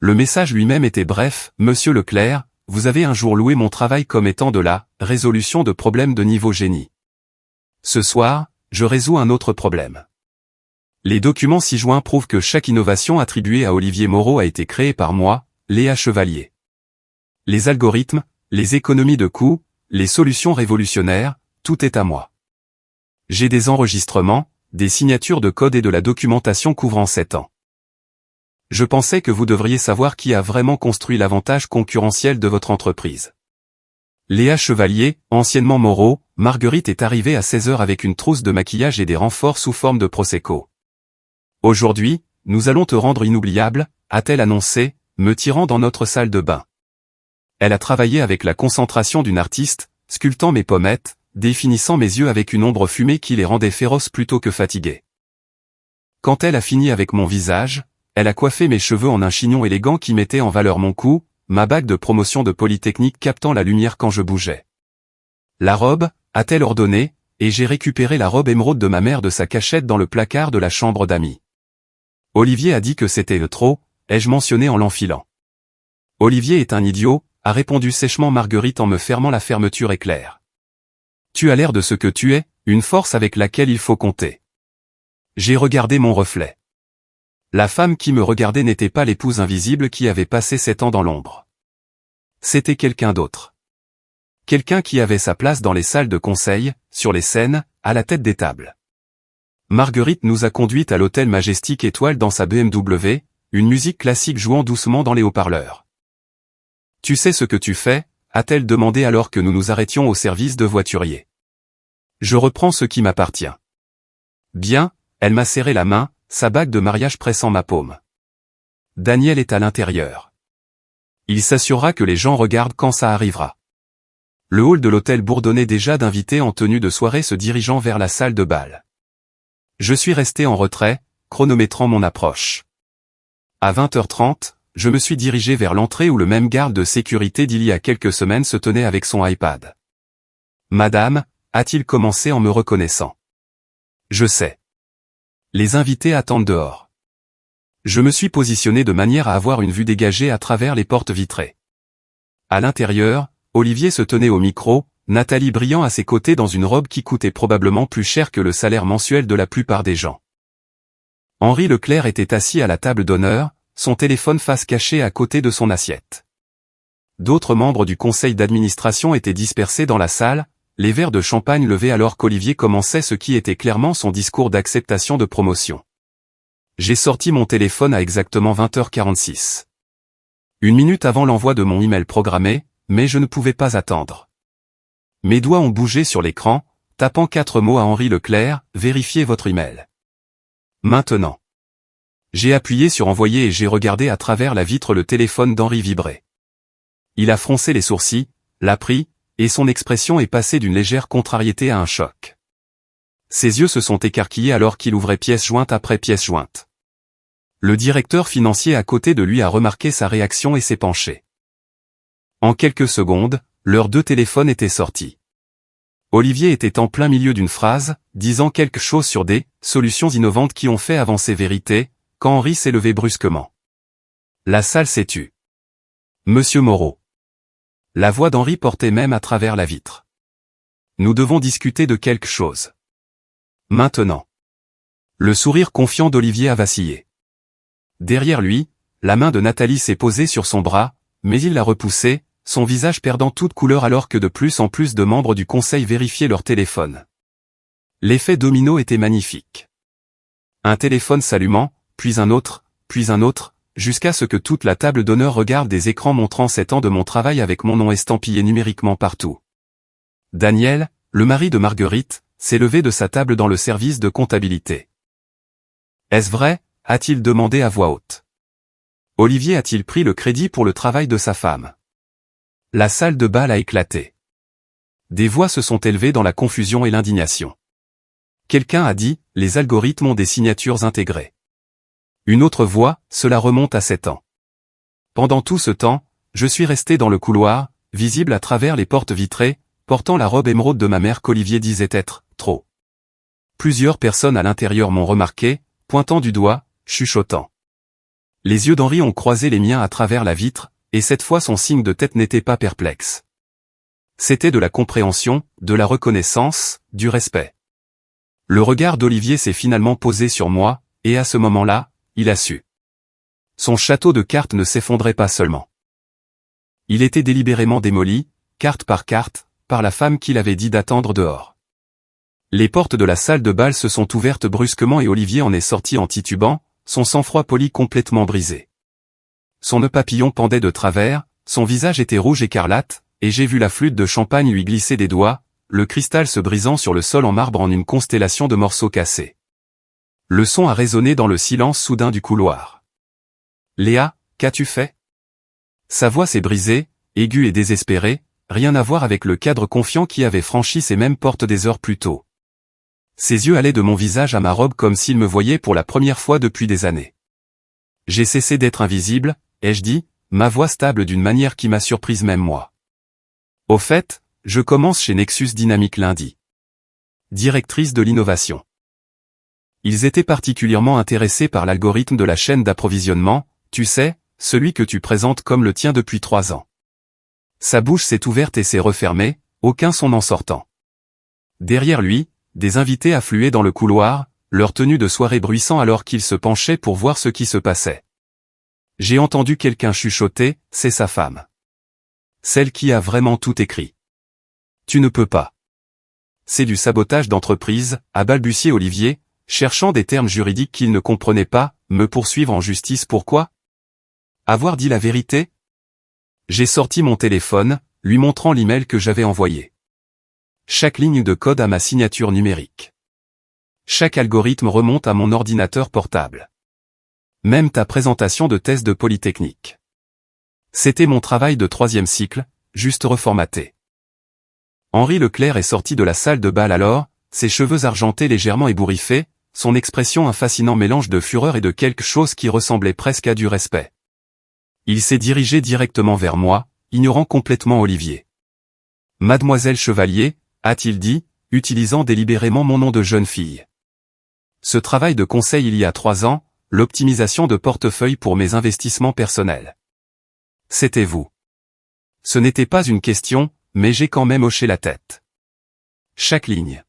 Le message lui-même était bref, Monsieur Leclerc, vous avez un jour loué mon travail comme étant de la résolution de problèmes de niveau génie. Ce soir, je résous un autre problème. Les documents ci-joints prouvent que chaque innovation attribuée à Olivier Moreau a été créée par moi, Léa Chevalier. Les algorithmes, les économies de coûts, les solutions révolutionnaires, tout est à moi. J'ai des enregistrements, des signatures de code et de la documentation couvrant 7 ans. Je pensais que vous devriez savoir qui a vraiment construit l'avantage concurrentiel de votre entreprise. Léa Chevalier, anciennement Moreau, Marguerite est arrivée à 16h avec une trousse de maquillage et des renforts sous forme de Prosecco. Aujourd'hui, nous allons te rendre inoubliable, a-t-elle annoncé, me tirant dans notre salle de bain. Elle a travaillé avec la concentration d'une artiste, sculptant mes pommettes, définissant mes yeux avec une ombre fumée qui les rendait féroces plutôt que fatigués. Quand elle a fini avec mon visage, elle a coiffé mes cheveux en un chignon élégant qui mettait en valeur mon cou, ma bague de promotion de Polytechnique captant la lumière quand je bougeais. La robe, a-t-elle ordonné, et j'ai récupéré la robe émeraude de ma mère de sa cachette dans le placard de la chambre d'amis. Olivier a dit que c'était trop, ai-je mentionné en l'enfilant. Olivier est un idiot, a répondu sèchement Marguerite en me fermant la fermeture éclair. Tu as l'air de ce que tu es, une force avec laquelle il faut compter. J'ai regardé mon reflet. La femme qui me regardait n'était pas l'épouse invisible qui avait passé 7 ans dans l'ombre. C'était quelqu'un d'autre. Quelqu'un qui avait sa place dans les salles de conseil, sur les scènes, à la tête des tables. Marguerite nous a conduites à l'hôtel Majestic Étoile dans sa BMW, une musique classique jouant doucement dans les haut-parleurs. Tu sais ce que tu fais, a-t-elle demandé alors que nous nous arrêtions au service de voiturier. Je reprends ce qui m'appartient. Bien, elle m'a serré la main, sa bague de mariage pressant ma paume. Daniel est à l'intérieur. Il s'assurera que les gens regardent quand ça arrivera. Le hall de l'hôtel bourdonnait déjà d'invités en tenue de soirée se dirigeant vers la salle de bal. Je suis resté en retrait, chronométrant mon approche. À 20h30, je me suis dirigé vers l'entrée où le même garde de sécurité d'il y a quelques semaines se tenait avec son iPad. « Madame » a-t-il commencé en me reconnaissant. « Je sais. Les invités attendent dehors. » Je me suis positionné de manière à avoir une vue dégagée à travers les portes vitrées. À l'intérieur, Olivier se tenait au micro, Nathalie brillant à ses côtés dans une robe qui coûtait probablement plus cher que le salaire mensuel de la plupart des gens. Henri Leclerc était assis à la table d'honneur, son téléphone face cachée à côté de son assiette. D'autres membres du conseil d'administration étaient dispersés dans la salle, les verres de champagne levés alors qu'Olivier commençait ce qui était clairement son discours d'acceptation de promotion. J'ai sorti mon téléphone à exactement 20h46. Une minute avant l'envoi de mon email programmé, mais je ne pouvais pas attendre. Mes doigts ont bougé sur l'écran, tapant 4 mots à Henri Leclerc, vérifiez votre email. Maintenant. J'ai appuyé sur envoyer et j'ai regardé à travers la vitre le téléphone d'Henri vibrer. Il a froncé les sourcils, l'a pris, et son expression est passée d'une légère contrariété à un choc. Ses yeux se sont écarquillés alors qu'il ouvrait pièce jointe après pièce jointe. Le directeur financier à côté de lui a remarqué sa réaction et s'est penché. En quelques secondes, leurs 2 téléphones étaient sortis. Olivier était en plein milieu d'une phrase, disant quelque chose sur des solutions innovantes qui ont fait avancer vérité, quand Henri s'est levé brusquement. La salle s'est tue. Monsieur Moreau. La voix d'Henri portait même à travers la vitre. Nous devons discuter de quelque chose. Maintenant. Le sourire confiant d'Olivier a vacillé. Derrière lui, la main de Nathalie s'est posée sur son bras, mais il l'a repoussée, son visage perdant toute couleur alors que de plus en plus de membres du conseil vérifiaient leur téléphone. L'effet domino était magnifique. Un téléphone s'allumant, puis un autre, jusqu'à ce que toute la table d'honneur regarde des écrans montrant 7 ans de mon travail avec mon nom estampillé numériquement partout. Daniel, le mari de Marguerite, s'est levé de sa table dans le service de comptabilité. « Est-ce vrai ?» a-t-il demandé à voix haute. Olivier a-t-il pris le crédit pour le travail de sa femme? La salle de bal a éclaté. Des voix se sont élevées dans la confusion et l'indignation. Quelqu'un a dit, les algorithmes ont des signatures intégrées. Une autre voix, cela remonte à 7 ans. Pendant tout ce temps, je suis resté dans le couloir, visible à travers les portes vitrées, portant la robe émeraude de ma mère qu'Olivier disait être trop. Plusieurs personnes à l'intérieur m'ont remarqué, pointant du doigt, chuchotant. Les yeux d'Henri ont croisé les miens à travers la vitre, et cette fois son signe de tête n'était pas perplexe. C'était de la compréhension, de la reconnaissance, du respect. Le regard d'Olivier s'est finalement posé sur moi, et à ce moment-là, il a su. Son château de cartes ne s'effondrait pas seulement. Il était délibérément démoli, carte par la femme qu'il avait dit d'attendre dehors. Les portes de la salle de bal se sont ouvertes brusquement et Olivier en est sorti en titubant, son sang-froid poli complètement brisé. Son nœud papillon pendait de travers, son visage était rouge écarlate, et j'ai vu la flûte de champagne lui glisser des doigts, le cristal se brisant sur le sol en marbre en une constellation de morceaux cassés. Le son a résonné dans le silence soudain du couloir. « Léa, qu'as-tu fait ?» Sa voix s'est brisée, aiguë et désespérée, rien à voir avec le cadre confiant qui avait franchi ces mêmes portes des heures plus tôt. Ses yeux allaient de mon visage à ma robe comme s'il me voyait pour la première fois depuis des années. J'ai cessé d'être invisible, ai-je dit, ma voix stable d'une manière qui m'a surprise même moi. Au fait, je commence chez Nexus Dynamics lundi. Directrice de l'innovation. Ils étaient particulièrement intéressés par l'algorithme de la chaîne d'approvisionnement, tu sais, celui que tu présentes comme le tien depuis 3 ans. Sa bouche s'est ouverte et s'est refermée, aucun son en sortant. Derrière lui, des invités affluaient dans le couloir, leur tenue de soirée bruissant alors qu'ils se penchaient pour voir ce qui se passait. J'ai entendu quelqu'un chuchoter, c'est sa femme. Celle qui a vraiment tout écrit. Tu ne peux pas. C'est du sabotage d'entreprise, a balbutié Olivier, cherchant des termes juridiques qu'il ne comprenait pas, me poursuivre en justice pourquoi? Avoir dit la vérité? J'ai sorti mon téléphone, lui montrant l'email que j'avais envoyé. Chaque ligne de code a ma signature numérique. Chaque algorithme remonte à mon ordinateur portable. Même ta présentation de thèse de Polytechnique. C'était mon travail de 3e cycle, juste reformaté. Henri Leclerc est sorti de la salle de bal alors, ses cheveux argentés légèrement ébouriffés, son expression un fascinant mélange de fureur et de quelque chose qui ressemblait presque à du respect. Il s'est dirigé directement vers moi, ignorant complètement Olivier. « Mademoiselle Chevalier », a-t-il dit, utilisant délibérément mon nom de jeune fille. Ce travail de conseil il y a 3 ans, l'optimisation de portefeuille pour mes investissements personnels. C'était vous. Ce n'était pas une question, mais j'ai quand même hoché la tête. Chaque ligne.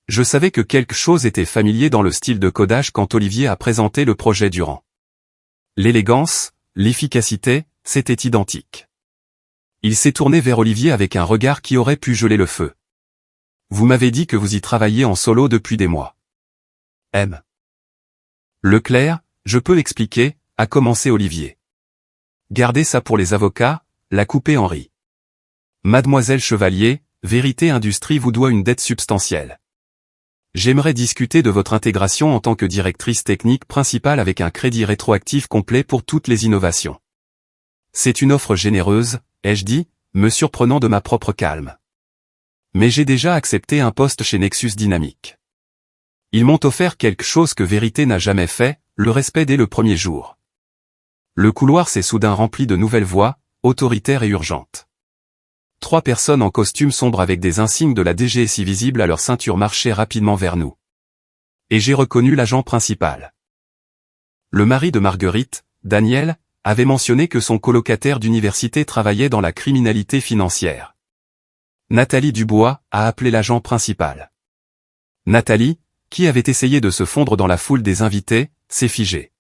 Je savais que quelque chose était familier dans le style de codage quand Olivier a présenté le projet Durand. L'élégance, l'efficacité, c'était identique. Il s'est tourné vers Olivier avec un regard qui aurait pu geler le feu. Vous m'avez dit que vous y travailliez en solo depuis des mois. M. Leclerc, je peux expliquer, a commencé Olivier. Gardez ça pour les avocats, l'a coupé Henri. Mademoiselle Chevalier, Vérité Industrie vous doit une dette substantielle. J'aimerais discuter de votre intégration en tant que directrice technique principale avec un crédit rétroactif complet pour toutes les innovations. C'est une offre généreuse, ai-je dit, me surprenant de ma propre calme. Mais j'ai déjà accepté un poste chez Nexus Dynamics. Ils m'ont offert quelque chose que Vérité n'a jamais fait, le respect dès le premier jour. Le couloir s'est soudain rempli de nouvelles voix, autoritaires et urgentes. 3 personnes en costume sombre avec des insignes de la DGSI visibles à leur ceinture marchaient rapidement vers nous. Et j'ai reconnu l'agent principal. Le mari de Marguerite, Daniel, avait mentionné que son colocataire d'université travaillait dans la criminalité financière. Nathalie Dubois a appelé l'agent principal. Nathalie, qui avait essayé de se fondre dans la foule des invités, s'est figée.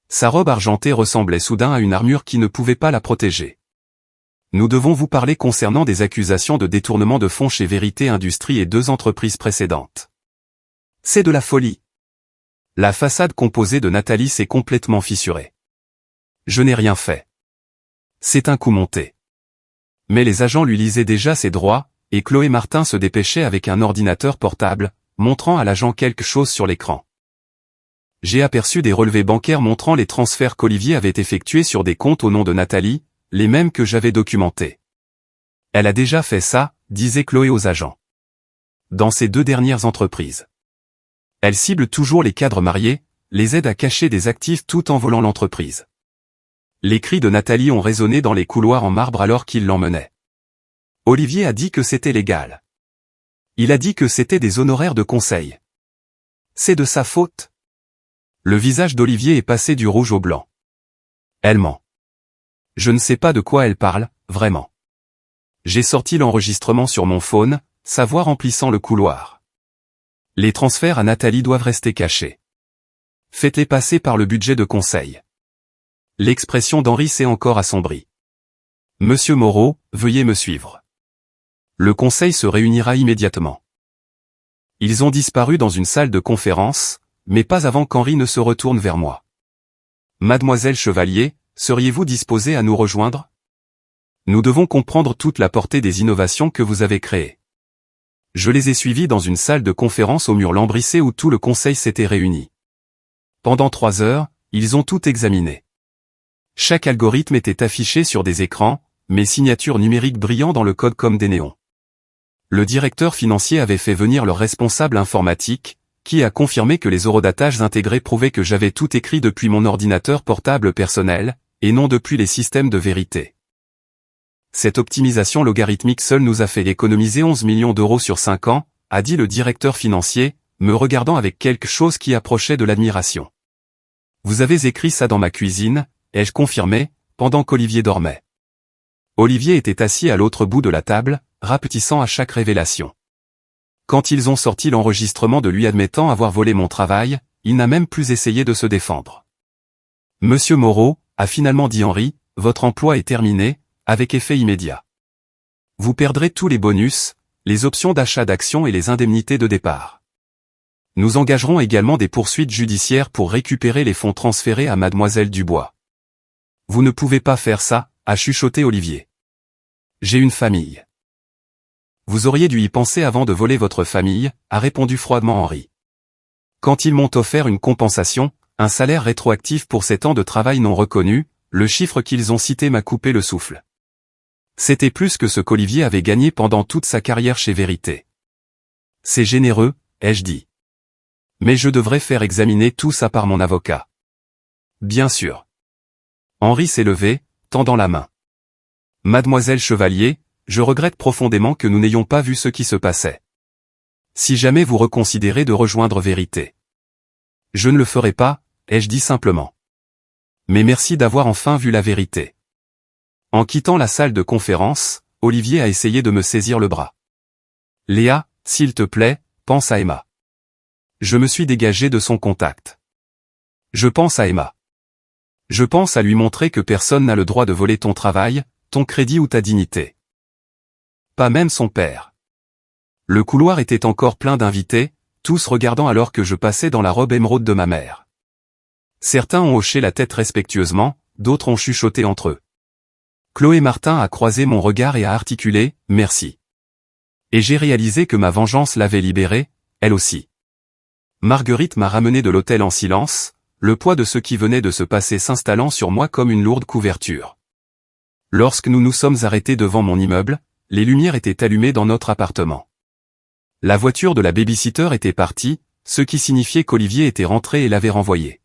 Sa robe argentée ressemblait soudain à une armure qui ne pouvait pas la protéger. Nous devons vous parler concernant des accusations de détournement de fonds chez Vérité Industrie et 2 entreprises précédentes. C'est de la folie. La façade composée de Nathalie s'est complètement fissurée. Je n'ai rien fait. C'est un coup monté. Mais les agents lui lisaient déjà ses droits, et Chloé Martin se dépêchait avec un ordinateur portable, montrant à l'agent quelque chose sur l'écran. J'ai aperçu des relevés bancaires montrant les transferts qu'Olivier avait effectués sur des comptes au nom de Nathalie, les mêmes que j'avais documentés. Elle a déjà fait ça, disait Chloé aux agents. Dans ces 2 dernières entreprises. Elle cible toujours les cadres mariés, les aide à cacher des actifs tout en volant l'entreprise. Les cris de Nathalie ont résonné dans les couloirs en marbre alors qu'il l'emmenait. Olivier a dit que c'était légal. Il a dit que c'était des honoraires de conseil. C'est de sa faute. Le visage d'Olivier est passé du rouge au blanc. Elle ment. Je ne sais pas de quoi elle parle, vraiment. J'ai sorti l'enregistrement sur mon phone, sa voix remplissant le couloir. Les transferts à Nathalie doivent rester cachés. Faites-les passer par le budget de conseil. L'expression d'Henri s'est encore assombrie. Monsieur Moreau, veuillez me suivre. Le conseil se réunira immédiatement. Ils ont disparu dans une salle de conférence, mais pas avant qu'Henri ne se retourne vers moi. Mademoiselle Chevalier, seriez-vous disposée à nous rejoindre? Nous devons comprendre toute la portée des innovations que vous avez créées. Je les ai suivis dans une salle de conférence au mur lambrissé où tout le conseil s'était réuni. Pendant 3 heures, ils ont tout examiné. Chaque algorithme était affiché sur des écrans, mes signatures numériques brillant dans le code comme des néons. Le directeur financier avait fait venir leur responsable informatique, qui a confirmé que les eurodatages intégrés prouvaient que j'avais tout écrit depuis mon ordinateur portable personnel, et non depuis les systèmes de vérité. Cette optimisation logarithmique seule nous a fait économiser 11 millions d'euros sur 5 ans, a dit le directeur financier, me regardant avec quelque chose qui approchait de l'admiration. Vous avez écrit ça dans ma cuisine, ai-je confirmé, pendant qu'Olivier dormait. Olivier était assis à l'autre bout de la table, rapetissant à chaque révélation. Quand ils ont sorti l'enregistrement de lui admettant avoir volé mon travail, il n'a même plus essayé de se défendre. Monsieur Moreau, a finalement dit Henri, votre emploi est terminé, avec effet immédiat. Vous perdrez tous les bonus, les options d'achat d'actions et les indemnités de départ. Nous engagerons également des poursuites judiciaires pour récupérer les fonds transférés à Mademoiselle Dubois. Vous ne pouvez pas faire ça, a chuchoté Olivier. J'ai une famille. Vous auriez dû y penser avant de voler votre famille, a répondu froidement Henri. Quand ils m'ont offert une compensation, un salaire rétroactif pour 7 ans de travail non reconnu, le chiffre qu'ils ont cité m'a coupé le souffle. C'était plus que ce qu'Olivier avait gagné pendant toute sa carrière chez Vérité. C'est généreux, ai-je dit. Mais je devrais faire examiner tout ça par mon avocat. Bien sûr. Henri s'est levé, tendant la main. Mademoiselle Chevalier, je regrette profondément que nous n'ayons pas vu ce qui se passait. Si jamais vous reconsidérez de rejoindre Vérité. Je ne le ferai pas, ai-je dit simplement. Mais merci d'avoir enfin vu la vérité. En quittant la salle de conférence, Olivier a essayé de me saisir le bras. Léa, s'il te plaît, pense à Emma. Je me suis dégagé de son contact. Je pense à Emma. Je pense à lui montrer que personne n'a le droit de voler ton travail, ton crédit ou ta dignité. Pas même son père. Le couloir était encore plein d'invités, tous regardant alors que je passais dans la robe émeraude de ma mère. Certains ont hoché la tête respectueusement, d'autres ont chuchoté entre eux. Chloé Martin a croisé mon regard et a articulé « Merci ». Et j'ai réalisé que ma vengeance l'avait libérée, elle aussi. Marguerite m'a ramené de l'hôtel en silence, le poids de ce qui venait de se passer s'installant sur moi comme une lourde couverture. Lorsque nous nous sommes arrêtés devant mon immeuble, les lumières étaient allumées dans notre appartement. La voiture de la baby-sitter était partie, ce qui signifiait qu'Olivier était rentré et l'avait renvoyé.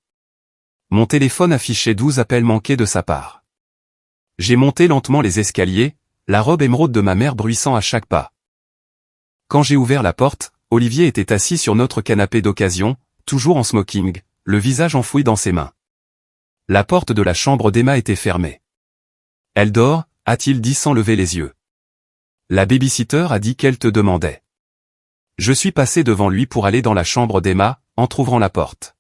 Mon téléphone affichait 12 appels manqués de sa part. J'ai monté lentement les escaliers, la robe émeraude de ma mère bruissant à chaque pas. Quand j'ai ouvert la porte, Olivier était assis sur notre canapé d'occasion, toujours en smoking, le visage enfoui dans ses mains. La porte de la chambre d'Emma était fermée. « Elle dort » a-t-il dit sans lever les yeux. La baby-sitter a dit qu'elle te demandait. Je suis passé devant lui pour aller dans la chambre d'Emma, entr'ouvrant la porte.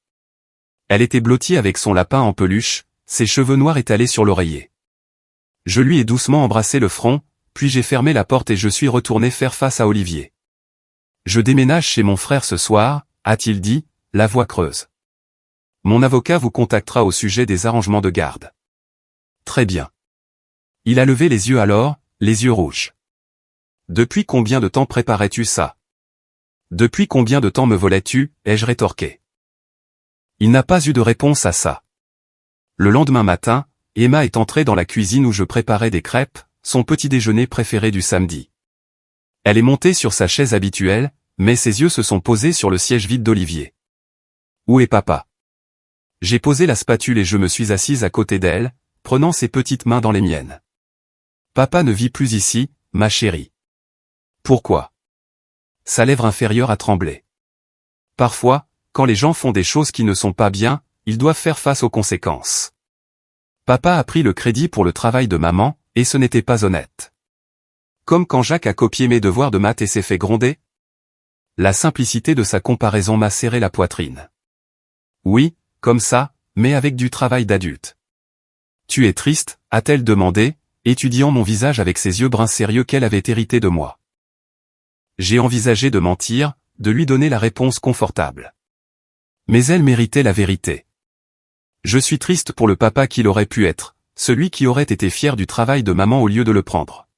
Elle était blottie avec son lapin en peluche, ses cheveux noirs étalés sur l'oreiller. Je lui ai doucement embrassé le front, puis j'ai fermé la porte et je suis retourné faire face à Olivier. Je déménage chez mon frère ce soir, a-t-il dit, la voix creuse. Mon avocat vous contactera au sujet des arrangements de garde. Très bien. Il a levé les yeux alors, les yeux rouges. Depuis combien de temps préparais-tu ça? Depuis combien de temps me volais-tu, ai-je rétorqué. Il n'a pas eu de réponse à ça. Le lendemain matin, Emma est entrée dans la cuisine où je préparais des crêpes, son petit déjeuner préféré du samedi. Elle est montée sur sa chaise habituelle, mais ses yeux se sont posés sur le siège vide d'Olivier. Où est papa? J'ai posé la spatule et je me suis assise à côté d'elle, prenant ses petites mains dans les miennes. Papa ne vit plus ici, ma chérie. Pourquoi? Sa lèvre inférieure a tremblé. Parfois, quand les gens font des choses qui ne sont pas bien, ils doivent faire face aux conséquences. Papa a pris le crédit pour le travail de maman, et ce n'était pas honnête. Comme quand Jacques a copié mes devoirs de maths et s'est fait gronder. La simplicité de sa comparaison m'a serré la poitrine. Oui, comme ça, mais avec du travail d'adulte. Tu es triste, a-t-elle demandé, étudiant mon visage avec ses yeux bruns sérieux qu'elle avait hérités de moi. J'ai envisagé de mentir, de lui donner la réponse confortable. Mais elle méritait la vérité. Je suis triste pour le papa qu'il aurait pu être, celui qui aurait été fier du travail de maman au lieu de le prendre.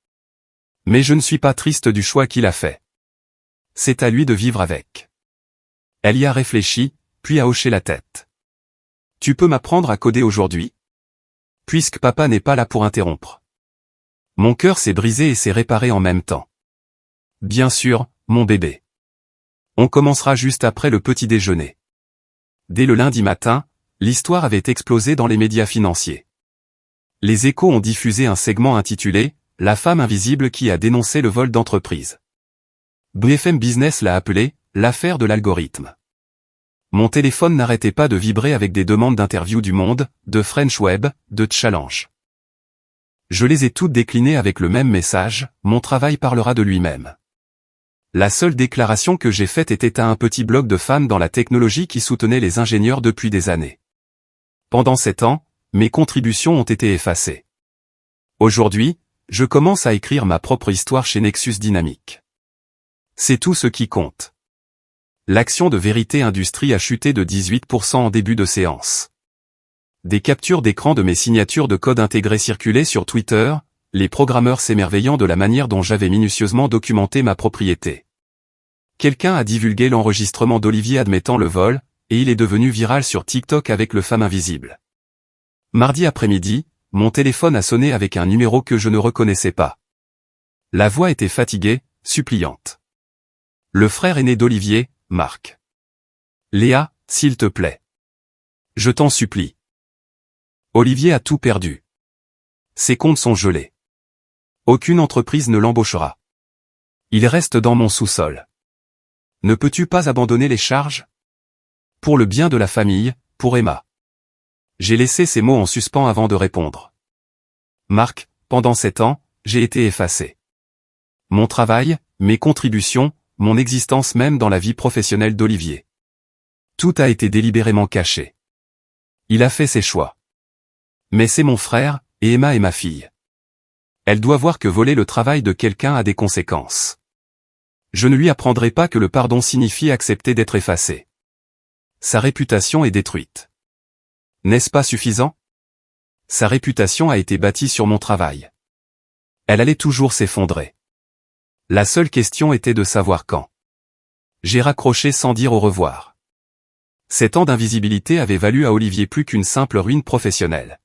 Mais je ne suis pas triste du choix qu'il a fait. C'est à lui de vivre avec. Elle y a réfléchi, puis a hoché la tête. Tu peux m'apprendre à coder aujourd'hui? Puisque papa n'est pas là pour interrompre. Mon cœur s'est brisé et s'est réparé en même temps. Bien sûr, mon bébé. On commencera juste après le petit déjeuner. Dès le lundi matin, l'histoire avait explosé dans les médias financiers. Les Échos ont diffusé un segment intitulé « La femme invisible qui a dénoncé le vol d'entreprise ». BFM Business l'a appelé « l'affaire de l'algorithme ». Mon téléphone n'arrêtait pas de vibrer avec des demandes d'interviews du Monde, de French Web, de Challenge. Je les ai toutes déclinées avec le même message, mon travail parlera de lui-même. La seule déclaration que j'ai faite était à un petit blog de femmes dans la technologie qui soutenait les ingénieurs depuis des années. Pendant 7 ans, mes contributions ont été effacées. Aujourd'hui, je commence à écrire ma propre histoire chez Nexus Dynamics. C'est tout ce qui compte. L'action de Vérité Industrie a chuté de 18% en début de séance. Des captures d'écran de mes signatures de code intégrées circulaient sur Twitter, les programmeurs s'émerveillant de la manière dont j'avais minutieusement documenté ma propriété. Quelqu'un a divulgué l'enregistrement d'Olivier admettant le vol, et il est devenu viral sur TikTok avec le Femme invisible. Mardi après-midi, mon téléphone a sonné avec un numéro que je ne reconnaissais pas. La voix était fatiguée, suppliante. Le frère aîné d'Olivier, Marc. Léa, s'il te plaît. Je t'en supplie. Olivier a tout perdu. Ses comptes sont gelés. Aucune entreprise ne l'embauchera. Il reste dans mon sous-sol. Ne peux-tu pas abandonner les charges? Pour le bien de la famille, pour Emma. J'ai laissé ces mots en suspens avant de répondre. Marc, pendant 7 ans, j'ai été effacé. Mon travail, mes contributions, mon existence même dans la vie professionnelle d'Olivier. Tout a été délibérément caché. Il a fait ses choix. Mais c'est mon frère, et Emma est ma fille. Elle doit voir que voler le travail de quelqu'un a des conséquences. Je ne lui apprendrai pas que le pardon signifie accepter d'être effacé. Sa réputation est détruite. N'est-ce pas suffisant? Sa réputation a été bâtie sur mon travail. Elle allait toujours s'effondrer. La seule question était de savoir quand. J'ai raccroché sans dire au revoir. 7 ans d'invisibilité avaient valu à Olivier plus qu'une simple ruine professionnelle.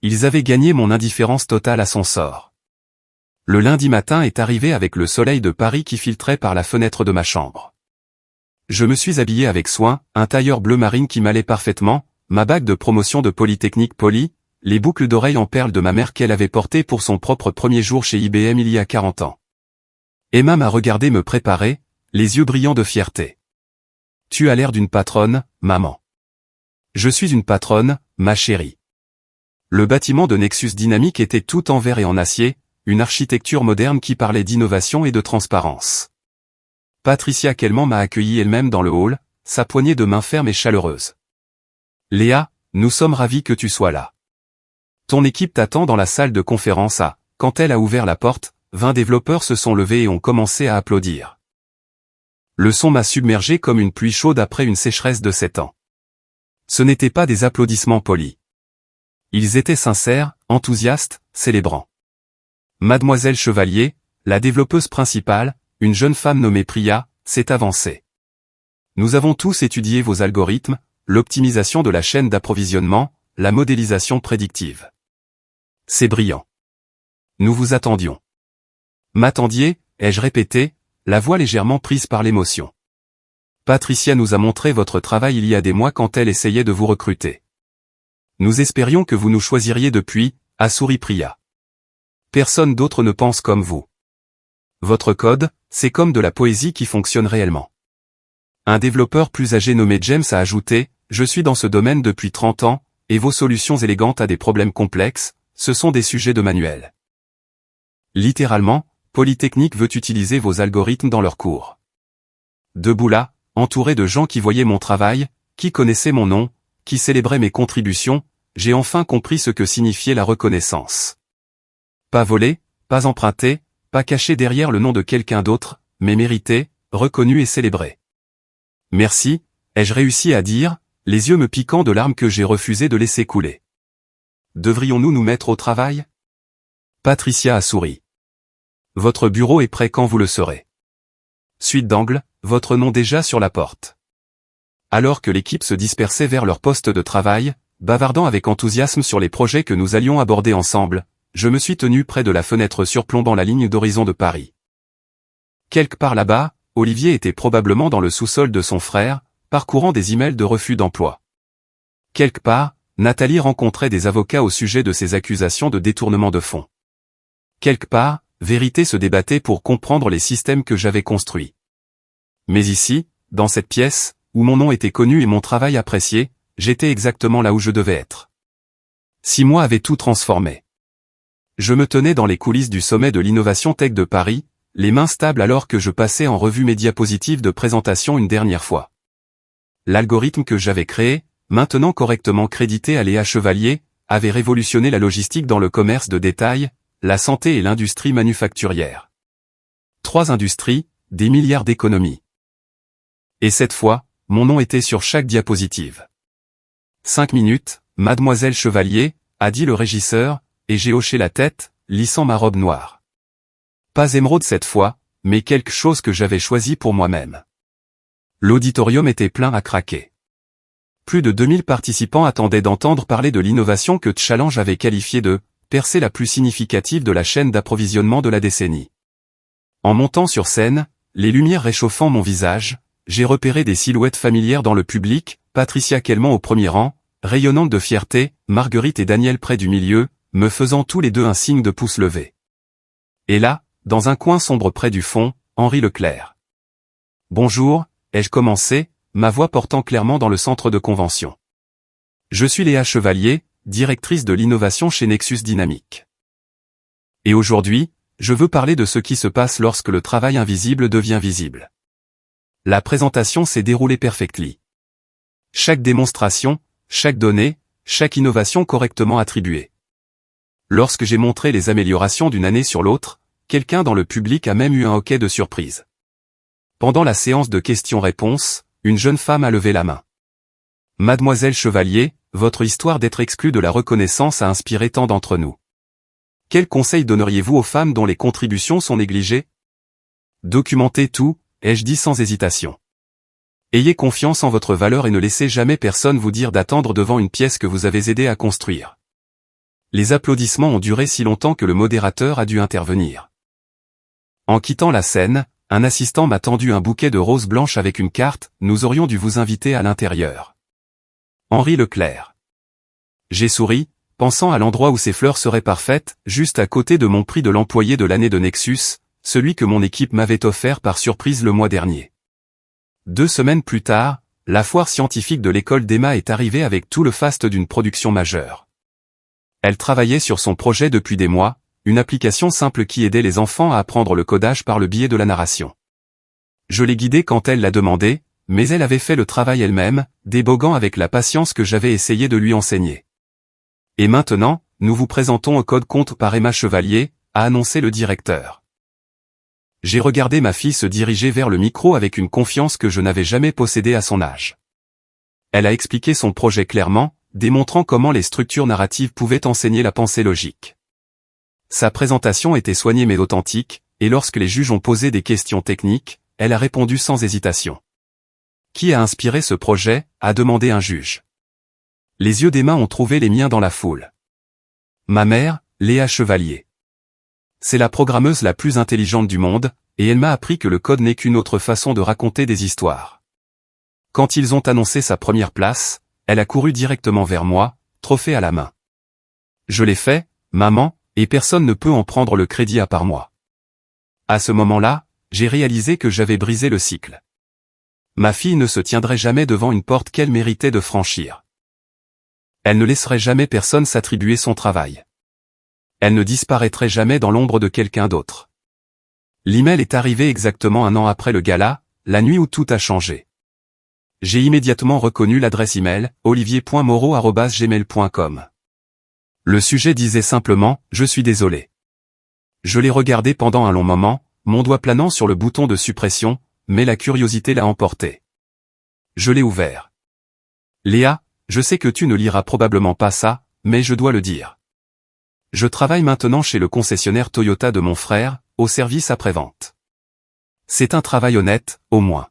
Ils avaient gagné mon indifférence totale à son sort. Le lundi matin est arrivé avec le soleil de Paris qui filtrait par la fenêtre de ma chambre. Je me suis habillé avec soin, un tailleur bleu marine qui m'allait parfaitement, ma bague de promotion de Polytechnique Poly, les boucles d'oreilles en perles de ma mère qu'elle avait portées pour son propre premier jour chez IBM il y a 40 ans. Emma m'a regardé me préparer, les yeux brillants de fierté. Tu as l'air d'une patronne, maman. Je suis une patronne, ma chérie. Le bâtiment de Nexus Dynamique était tout en verre et en acier, une architecture moderne qui parlait d'innovation et de transparence. Patricia Kelman m'a accueilli elle-même dans le hall, sa poignée de main ferme et chaleureuse. Léa, nous sommes ravis que tu sois là. Ton équipe t'attend dans la salle de conférence A. Quand elle a ouvert la porte, 20 développeurs se sont levés et ont commencé à applaudir. Le son m'a submergé comme une pluie chaude après une sécheresse de 7 ans. Ce n'étaient pas des applaudissements polis. Ils étaient sincères, enthousiastes, célébrants. Mademoiselle Chevalier, la développeuse principale, une jeune femme nommée Priya, s'est avancée. Nous avons tous étudié vos algorithmes, l'optimisation de la chaîne d'approvisionnement, la modélisation prédictive. C'est brillant. Nous vous attendions. M'attendiez, ai-je répété, la voix légèrement prise par l'émotion. Patricia nous a montré votre travail il y a des mois quand elle essayait de vous recruter. Nous espérions que vous nous choisiriez depuis, a souri Priya. Personne d'autre ne pense comme vous. Votre code, c'est comme de la poésie qui fonctionne réellement. Un développeur plus âgé nommé James a ajouté, je suis dans ce domaine depuis 30 ans, et vos solutions élégantes à des problèmes complexes, ce sont des sujets de manuel. Littéralement, Polytechnique veut utiliser vos algorithmes dans leurs cours. Debout là, entouré de gens qui voyaient mon travail, qui connaissaient mon nom, qui célébraient mes contributions, j'ai enfin compris ce que signifiait la reconnaissance. Pas volé, pas emprunté, pas caché derrière le nom de quelqu'un d'autre, mais mérité, reconnu et célébré. Merci, ai-je réussi à dire, les yeux me piquant de larmes que j'ai refusé de laisser couler. Devrions-nous nous mettre au travail? Patricia a souri. Votre bureau est prêt quand vous le serez. Suite d'angle, votre nom déjà sur la porte. Alors que l'équipe se dispersait vers leur poste de travail, bavardant avec enthousiasme sur les projets que nous allions aborder ensemble, je me suis tenu près de la fenêtre surplombant la ligne d'horizon de Paris. Quelque part là-bas, Olivier était probablement dans le sous-sol de son frère, parcourant des emails de refus d'emploi. Quelque part, Nathalie rencontrait des avocats au sujet de ses accusations de détournement de fonds. Quelque part, Vérité se débattait pour comprendre les systèmes que j'avais construits. Mais ici, dans cette pièce, où mon nom était connu et mon travail apprécié, j'étais exactement là où je devais être. 6 mois avaient tout transformé. Je me tenais dans les coulisses du sommet de l'innovation tech de Paris, les mains stables alors que je passais en revue mes diapositives de présentation une dernière fois. L'algorithme que j'avais créé, maintenant correctement crédité à Léa Chevalier, avait révolutionné la logistique dans le commerce de détail, la santé et l'industrie manufacturière. 3 industries, des milliards d'économies. Et cette fois, mon nom était sur chaque diapositive. 5 minutes, Mademoiselle Chevalier, a dit le régisseur, et j'ai hoché la tête, lissant ma robe noire. Pas émeraude cette fois, mais quelque chose que j'avais choisi pour moi-même. L'auditorium était plein à craquer. Plus de 2000 participants attendaient d'entendre parler de l'innovation que Challenge avait qualifiée de « percée la plus significative de la chaîne d'approvisionnement de la décennie ». En montant sur scène, les lumières réchauffant mon visage, j'ai repéré des silhouettes familières dans le public, Patricia Kelman au premier rang, rayonnante de fierté, Marguerite et Daniel près du milieu, me faisant tous les deux un signe de pouce levé. Et là, dans un coin sombre près du fond, Henri Leclerc. « Bonjour », ai-je commencé, ma voix portant clairement dans le centre de convention. Je suis Léa Chevalier, directrice de l'innovation chez Nexus Dynamics. Et aujourd'hui, je veux parler de ce qui se passe lorsque le travail invisible devient visible. La présentation s'est déroulée perfectly. Chaque démonstration, chaque donnée, chaque innovation correctement attribuée. Lorsque j'ai montré les améliorations d'une année sur l'autre, quelqu'un dans le public a même eu un hoquet de surprise. Pendant la séance de questions-réponses, une jeune femme a levé la main. « Mademoiselle Chevalier, votre histoire d'être exclue de la reconnaissance a inspiré tant d'entre nous. Quels conseils donneriez-vous aux femmes dont les contributions sont négligées ? Documentez tout, ai-je dit sans hésitation. Ayez confiance en votre valeur et ne laissez jamais personne vous dire d'attendre devant une pièce que vous avez aidé à construire. » Les applaudissements ont duré si longtemps que le modérateur a dû intervenir. En quittant la scène, un assistant m'a tendu un bouquet de roses blanches avec une carte, nous aurions dû vous inviter à l'intérieur. Henri Leclerc. J'ai souri, pensant à l'endroit où ces fleurs seraient parfaites, juste à côté de mon prix de l'employé de l'année de Nexus, celui que mon équipe m'avait offert par surprise le mois dernier. 2 semaines plus tard, la foire scientifique de l'école d'Emma est arrivée avec tout le faste d'une production majeure. Elle travaillait sur son projet depuis des mois, une application simple qui aidait les enfants à apprendre le codage par le biais de la narration. Je l'ai guidée quand elle l'a demandé, mais elle avait fait le travail elle-même, déboguant avec la patience que j'avais essayé de lui enseigner. Et maintenant, nous vous présentons un code compte par Emma Chevalier, a annoncé le directeur. J'ai regardé ma fille se diriger vers le micro avec une confiance que je n'avais jamais possédée à son âge. Elle a expliqué son projet clairement, démontrant comment les structures narratives pouvaient enseigner la pensée logique. Sa présentation était soignée mais authentique, et lorsque les juges ont posé des questions techniques, elle a répondu sans hésitation. Qui a inspiré ce projet, a demandé un juge. Les yeux d'Emma ont trouvé les miens dans la foule. Ma mère, Léa Chevalier. C'est la programmeuse la plus intelligente du monde, et elle m'a appris que le code n'est qu'une autre façon de raconter des histoires. Quand ils ont annoncé sa première place, elle a couru directement vers moi, trophée à la main. Je l'ai fait, maman, et personne ne peut en prendre le crédit à part moi. À ce moment-là, j'ai réalisé que j'avais brisé le cycle. Ma fille ne se tiendrait jamais devant une porte qu'elle méritait de franchir. Elle ne laisserait jamais personne s'attribuer son travail. Elle ne disparaîtrait jamais dans l'ombre de quelqu'un d'autre. L'email est arrivé exactement 1 an après le gala, la nuit où tout a changé. J'ai immédiatement reconnu l'adresse email, olivier.moreau@gmail.com. Le sujet disait simplement « Je suis désolé ». Je l'ai regardé pendant un long moment, mon doigt planant sur le bouton de suppression, mais la curiosité l'a emporté. Je l'ai ouvert. Léa, je sais que tu ne liras probablement pas ça, mais je dois le dire. Je travaille maintenant chez le concessionnaire Toyota de mon frère, au service après-vente. C'est un travail honnête, au moins.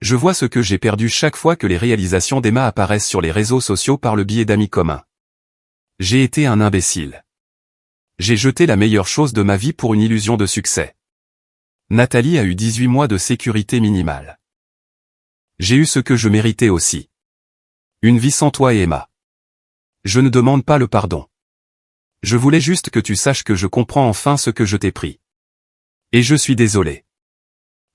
Je vois ce que j'ai perdu chaque fois que les réalisations d'Emma apparaissent sur les réseaux sociaux par le biais d'amis communs. J'ai été un imbécile. J'ai jeté la meilleure chose de ma vie pour une illusion de succès. Nathalie a eu 18 mois de sécurité minimale. J'ai eu ce que je méritais aussi. Une vie sans toi et Emma. Je ne demande pas le pardon. Je voulais juste que tu saches que je comprends enfin ce que je t'ai pris. Et je suis désolé.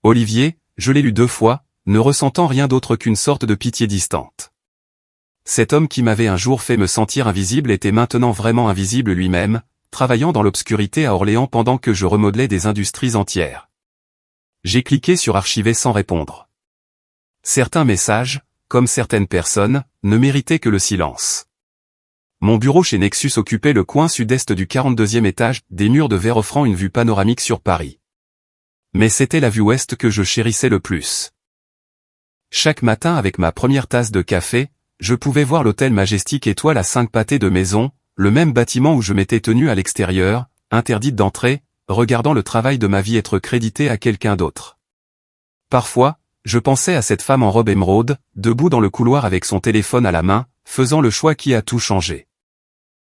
Olivier, je l'ai lu 2 fois, ne ressentant rien d'autre qu'une sorte de pitié distante. Cet homme qui m'avait un jour fait me sentir invisible était maintenant vraiment invisible lui-même, travaillant dans l'obscurité à Orléans pendant que je remodelais des industries entières. J'ai cliqué sur archiver sans répondre. Certains messages, comme certaines personnes, ne méritaient que le silence. Mon bureau chez Nexus occupait le coin sud-est du 42e étage, des murs de verre offrant une vue panoramique sur Paris. Mais c'était la vue ouest que je chérissais le plus. Chaque matin avec ma première tasse de café, je pouvais voir l'hôtel Majestic Étoile à 5 pâtés de maison, le même bâtiment où je m'étais tenu à l'extérieur, interdite d'entrer, regardant le travail de ma vie être crédité à quelqu'un d'autre. Parfois, je pensais à cette femme en robe émeraude, debout dans le couloir avec son téléphone à la main, faisant le choix qui a tout changé.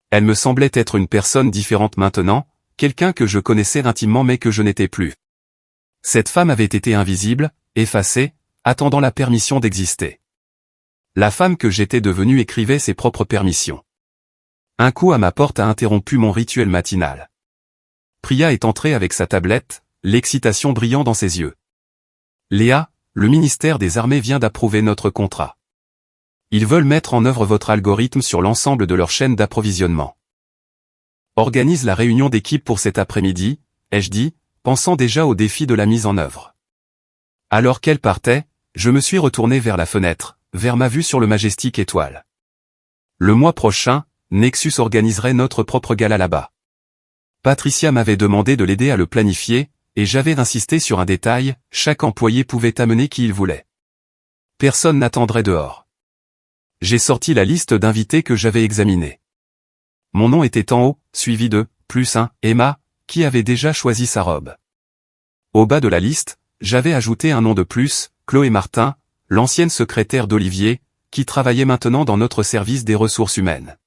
Elle me semblait être une personne différente maintenant, quelqu'un que je connaissais intimement mais que je n'étais plus. Cette femme avait été invisible, effacée, attendant la permission d'exister. La femme que j'étais devenue écrivait ses propres permissions. Un coup à ma porte a interrompu mon rituel matinal. Priya est entrée avec sa tablette, l'excitation brillant dans ses yeux. Léa, le ministère des Armées vient d'approuver notre contrat. Ils veulent mettre en œuvre votre algorithme sur l'ensemble de leur chaîne d'approvisionnement. Organise la réunion d'équipe pour cet après-midi, ai-je dit, pensant déjà au défi de la mise en œuvre. Alors qu'elle partait, je me suis retourné vers la fenêtre, vers ma vue sur le Majestic Étoile. Le mois prochain, Nexus organiserait notre propre gala là-bas. Patricia m'avait demandé de l'aider à le planifier, et j'avais insisté sur un détail, chaque employé pouvait amener qui il voulait. Personne n'attendrait dehors. J'ai sorti la liste d'invités que j'avais examinée. Mon nom était en haut, suivi de +1, Emma, qui avait déjà choisi sa robe. Au bas de la liste, j'avais ajouté un nom de plus, Chloé Martin, l'ancienne secrétaire d'Olivier, qui travaillait maintenant dans notre service des ressources humaines.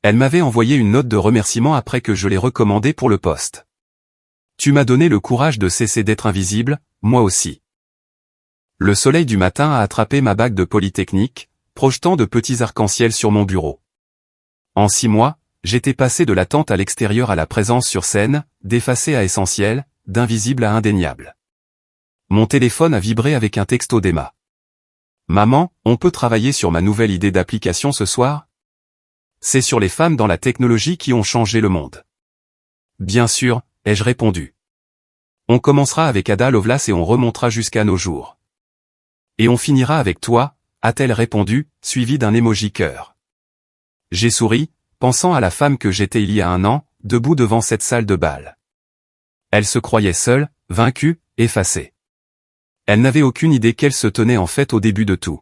Elle m'avait envoyé une note de remerciement après que je l'ai recommandée pour le poste. Tu m'as donné le courage de cesser d'être invisible, moi aussi. Le soleil du matin a attrapé ma bague de Polytechnique, projetant de petits arcs-en-ciel sur mon bureau. En 6 mois, j'étais passé de l'attente à l'extérieur à la présence sur scène, d'effacé à essentiel, d'invisible à indéniable. Mon téléphone a vibré avec un texto d'Emma. Maman, on peut travailler sur ma nouvelle idée d'application ce soir? C'est sur les femmes dans la technologie qui ont changé le monde. Bien sûr, ai-je répondu. On commencera avec Ada Lovelace et on remontera jusqu'à nos jours. Et on finira avec toi, a-t-elle répondu, suivi d'un emoji cœur. J'ai souri, pensant à la femme que j'étais il y a 1 an, debout devant cette salle de bal. Elle se croyait seule, vaincue, effacée. Elle n'avait aucune idée qu'elle se tenait en fait au début de tout.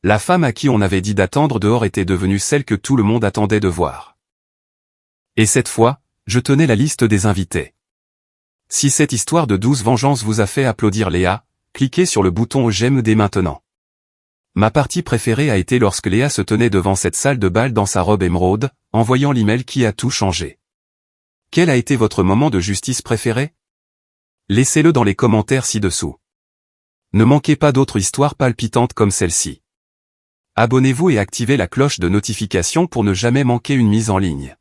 La femme à qui on avait dit d'attendre dehors était devenue celle que tout le monde attendait de voir. Et cette fois, je tenais la liste des invités. Si cette histoire de douce vengeance vous a fait applaudir Léa, cliquez sur le bouton j'aime dès maintenant. Ma partie préférée a été lorsque Léa se tenait devant cette salle de bal dans sa robe émeraude, en voyant l'email qui a tout changé. Quel a été votre moment de justice préféré? Laissez-le dans les commentaires ci-dessous. Ne manquez pas d'autres histoires palpitantes comme celle-ci. Abonnez-vous et activez la cloche de notification pour ne jamais manquer une mise en ligne.